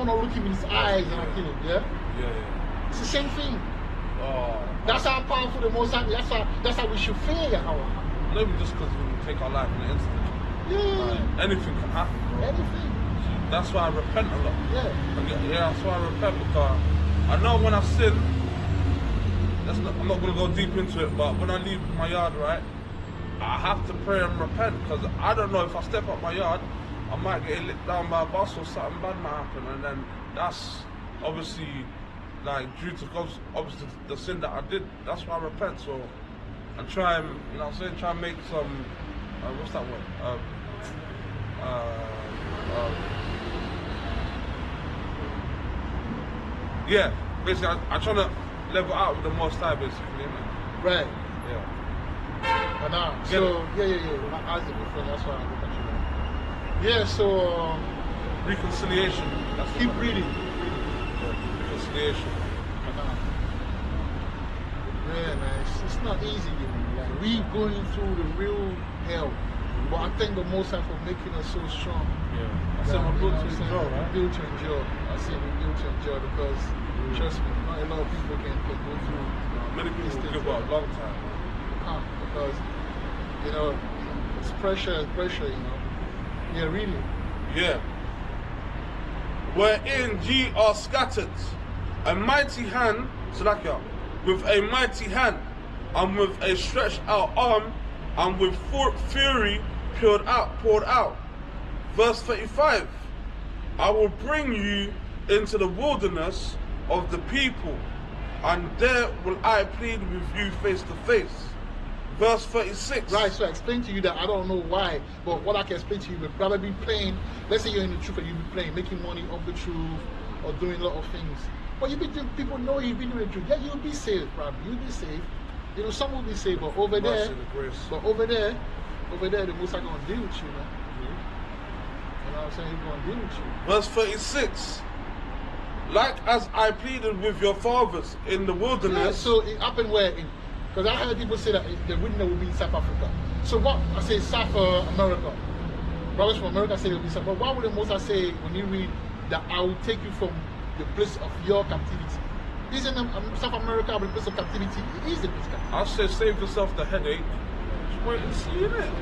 to look him in his eyes and I kill him. Yeah. It's the same thing. Oh. That's how powerful the Most High. That's how we should fear Yahweh. Maybe just because we take our life in an instant. Yeah. Anything can happen, bro. Anything. That's why I repent a lot. Yeah. That's why I repent because I know when I sin, I'm not going to go deep into it, but when I leave my yard, right, I have to pray and repent because I don't know if I step up my yard, I might get lit down by a bus or something bad might happen, and then that's obviously like due to obviously the sin that I did. That's why I repent. So and try and try and make some what's that word? Yeah, basically I'm trying to level out with the Most High, basically, innit? Right. Yeah. And now, so yeah. My eyes are different. That's why I look at you. Yeah. So reconciliation. That's keep reading. Yeah. Reconciliation. Yeah, man. It's not easy, you know. Like we going through the real hell. But I thank the Most High for making us so strong. Yeah. I said we're built to endure, right? We're built to endure. I say we're built to endure because trust me, not a lot of people can go through. Many people will give up a long time. Can't because it's pressure, you know. Yeah, really. Yeah. Wherein ye are scattered, a mighty hand, Salakia, with a mighty hand, and with a stretched out arm, and with fury poured out. Verse 35, I will bring you into the wilderness of the people, and there will I plead with you face to face. Verse 36. Right, so I explained to you that I don't know why, but what I can explain to you, you'll probably be playing, let's say you're in the truth and you'll be playing, making money off the truth, or doing a lot of things. But people know you've been doing the truth. Yeah, you'll be saved, probably. You'll be saved. You know, some will be saved, but over there, the Most High gonna deal with you, man. You know what I'm saying? He's gonna deal with you. Verse 36. Like as I pleaded with your fathers in the wilderness. Yeah, so it happened where? Because I heard people say that the wilderness will be in South Africa. So what? I say South America. Brothers from America say it will be South. But why would the Most High say when you read that I will take you from the place of your captivity? Isn't South America the place of captivity? It is the place of captivity. I say save yourself the headache. Just wait and see, innit?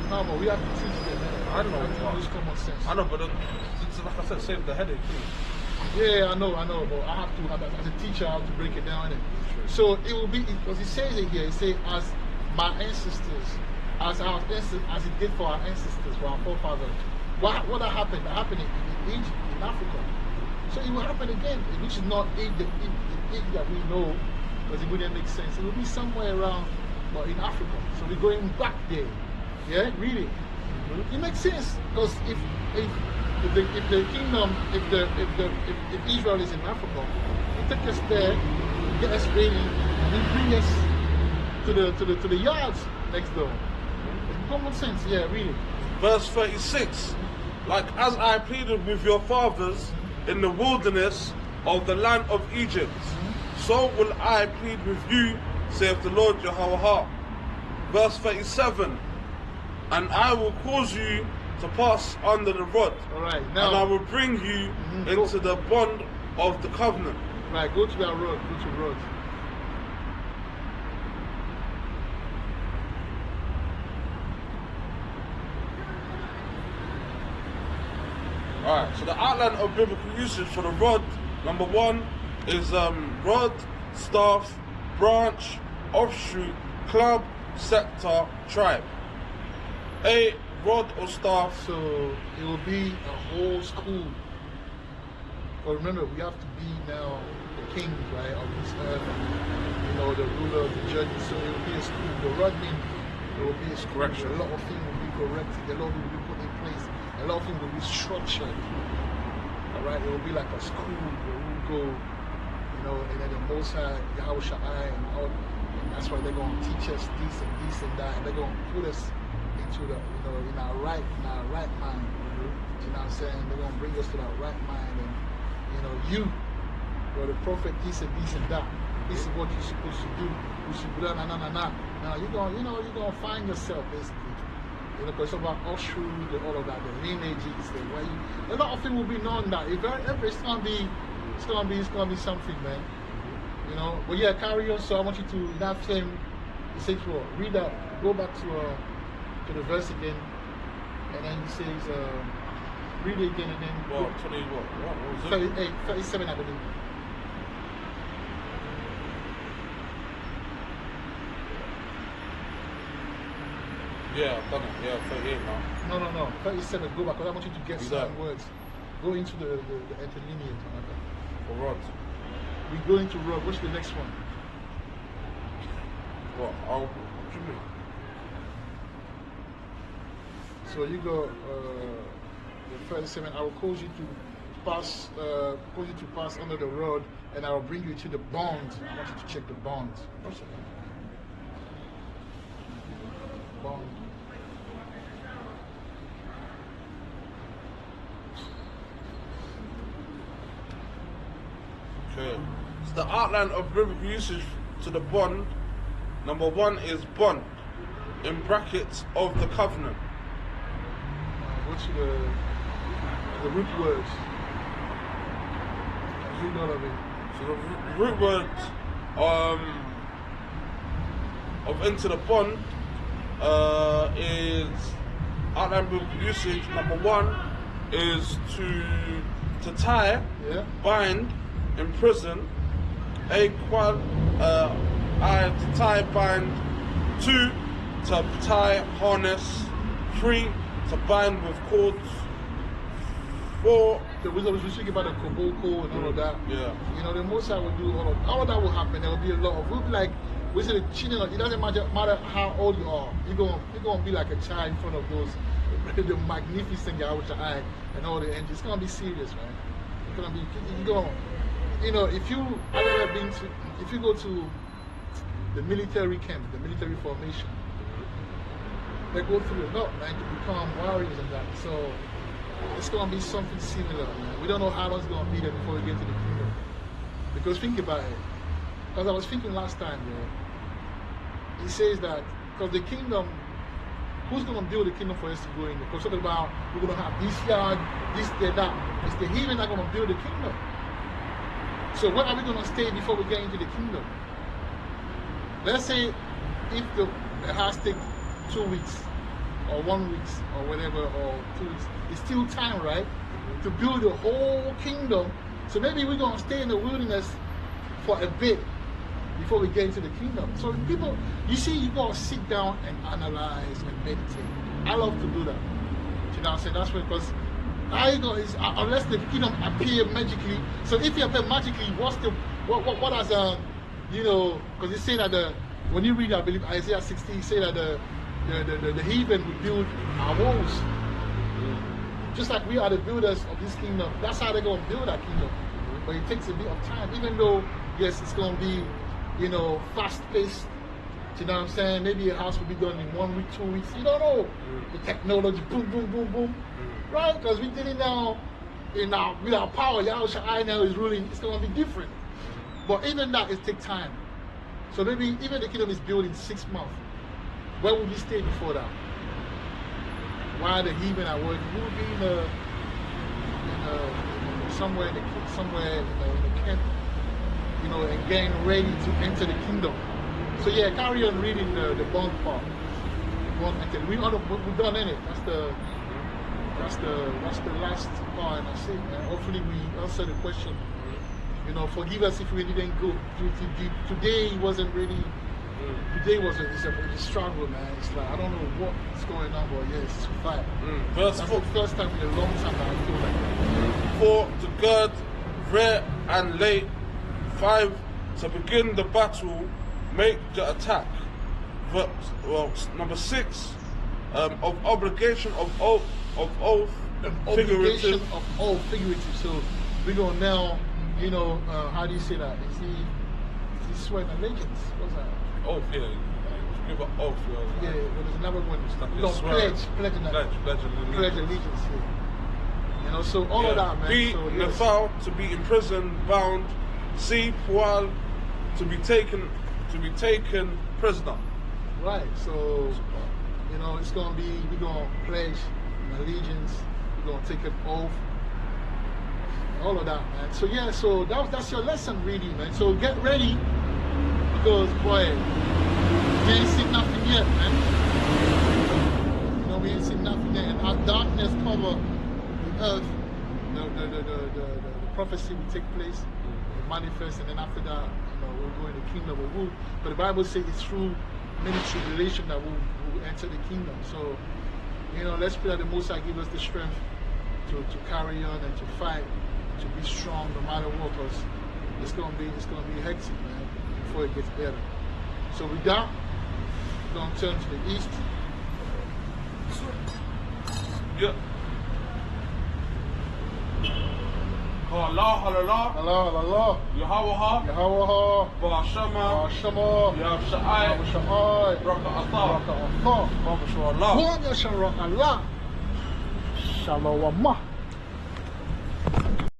No, but we have to teach them. I know. Use common sense. I know, but like I said, save the headache too. Yeah, I know, but I have to, as a teacher, I have to break it down. So it will be, because it says it here, it says, as my ancestors as it did for our ancestors, for our forefathers. What happened? That happened in Egypt, in Africa. So it will happen again, which is not the age that we know, because it wouldn't make sense. It will be somewhere around, but in Africa. So we're going back there. Yeah, really. It makes sense, because if the kingdom, if Israel is in Africa, you take us there, get us ready, and then bring us to the yards next door. It's common sense, yeah, really. Verse 36. Like as I pleaded with your fathers in the wilderness of the land of Egypt, so will I plead with you, saith the Lord Jehovah. Verse 37. And I will cause you to pass under the rod, Alright, now, and I will bring you into the bond of the covenant. right, go to that road, go to the road. Alright, so the outline of biblical usage for the rod, number one, is rod, staff, branch, offshoot, club, sector, tribe. A rod or staff. So it will be a whole school. But remember, we have to be now the kings, right, of this earth, the ruler, the judges. So it will be a school. The rod means it will be a school. Correction. A lot of things will be corrected. A lot will be put in place. A lot of things will be structured. All right, it will be like a school where we will go, and then the Most High, Yahweh Shai, and that's why they're going to teach us this and that, and they're going to put us into the, in our right mind. You know what I'm saying? They're going to bring us to that right mind, and you're the prophet, this and that. This is what you're supposed to do. You should do that, Now you're going to find yourself basically. Because it's about offshoot and all of that, the lineages, a lot of things will be known that it's gonna be something, man. But yeah, carry on. So I want you to that same, it says, read that, go back to the verse again, and then he says, read it again, and then Well, 20 what was it? 37, I believe. Yeah, I've done it. Yeah, 38 now. No. 37, go back, because I want you to get You certain done? words. Go into the interlinear. For rod. We go into road. What's the next one? What? What do you mean? So you go, the 37, I will cause you to pass under the road, and I will bring you to the bond. I want you to check the bond. What's it? Bond. Okay. So the outline of biblical usage to the bond, number one is bond, in brackets of the covenant. What's the root words? Root all of it. So the root words of into the bond is outline biblical usage. Number one is to tie, Yeah. bind, imprison. A qual, I to tie, bind. 2 to tie, harness. 3 to bind with cords. 4 The wisdom was speaking about the koboko and all of that. yeah. The Most High will do all of that will happen. There will be a lot of, we'll be like, we say the children, it doesn't matter how old you are. You're going to be like a child in front of those, the magnificent Yahweh Shai and all the angels. It's going to be serious, man. It's going to be, if you go to the military camp, the military formation, they go through a lot, man, to become warriors and that. So it's going to be something similar, man. We don't know how long it's going to be there before we get to the kingdom. Because think about it. Because I was thinking last time, he says that, because the kingdom, who's going to build the kingdom for us to go in? Because talking about, we're going to have this yard, this, that. It's the heathen that are going to build the kingdom. So where are we going to stay before we get into the kingdom? Let's say if the house takes 2 weeks, or 1 week, or whatever, or 2 weeks, it's still time, right? To build the whole kingdom. So maybe we're going to stay in the wilderness for a bit before we get into the kingdom. So people, you see, you gotta sit down and analyze and meditate. I love to do that. You know what I'm saying? That's what, because I know is unless the kingdom appear magically. So if you appear magically, what's the what has you know? Because it's saying that when you read, I believe Isaiah 60, say that the heathen will build our walls. Just like we are the builders of this kingdom. That's how they're gonna build our kingdom. But it takes a bit of time, even though yes, it's gonna be, you know, fast paced. You know what I'm saying? Maybe a house will be done in 1 week, 2 weeks. You don't know. The technology, boom, boom, boom, boom. Right? Because we did it now with our power. Yahweh Shai now is ruling. It's going to be different. But even that, it takes time. So maybe even the kingdom is built in 6 months. Where would we stay before that? While the heathen are working, we would be somewhere in the camp, you know, and getting ready to enter the kingdom. So yeah, carry on reading the bond part. We've done in it. That's the last part, and that's it. And hopefully we answer the question. You know, forgive us if we didn't go too deep. Today wasn't really. Today was a struggle, man. It's like I don't know what's going on, but yeah, it's fire. That's the first time in a long time that I feel like that. 4 to gird, rear and late. 5 to begin the battle. Make the attack. Number 6, of obligation of oath, obligation of oath, figurative. So we're going now, you know, how do you say that? Is he swearing allegiance? What's that? Oath, yeah. Give an oath. Yeah, but there's another one. We're going to pledge allegiance. Yeah. You know, so all of that, man. B, so, yes. Nafal, to be imprisoned, bound. C, Pual, to be taken prisoner. Right, so you know it's gonna be, we're gonna pledge an allegiance, we're gonna take an oath, all of that, man. So yeah, so that's your lesson really, man. So get ready, because boy, we ain't seen nothing yet, man. You know, we ain't seen nothing yet, and our darkness cover the earth, the prophecy will take place, manifest, and then after that, you know, we'll go in the kingdom of rule. But the Bible says it's through many tribulation that we'll enter the kingdom. So, you know, let's pray that the Most High give us the strength to carry on and to fight, to be strong no matter what, because it's gonna be hectic, man, before it gets better. So with that, we're gonna turn to the east. Yeah. Allah, Allah, Allah, Allah, Yahweh, Yahweh, Bashama, Shama, Yahshai, Sha'ai, Raka'atah, Raka'atah, Bashar Allah. Shalom, Allah, Shalom.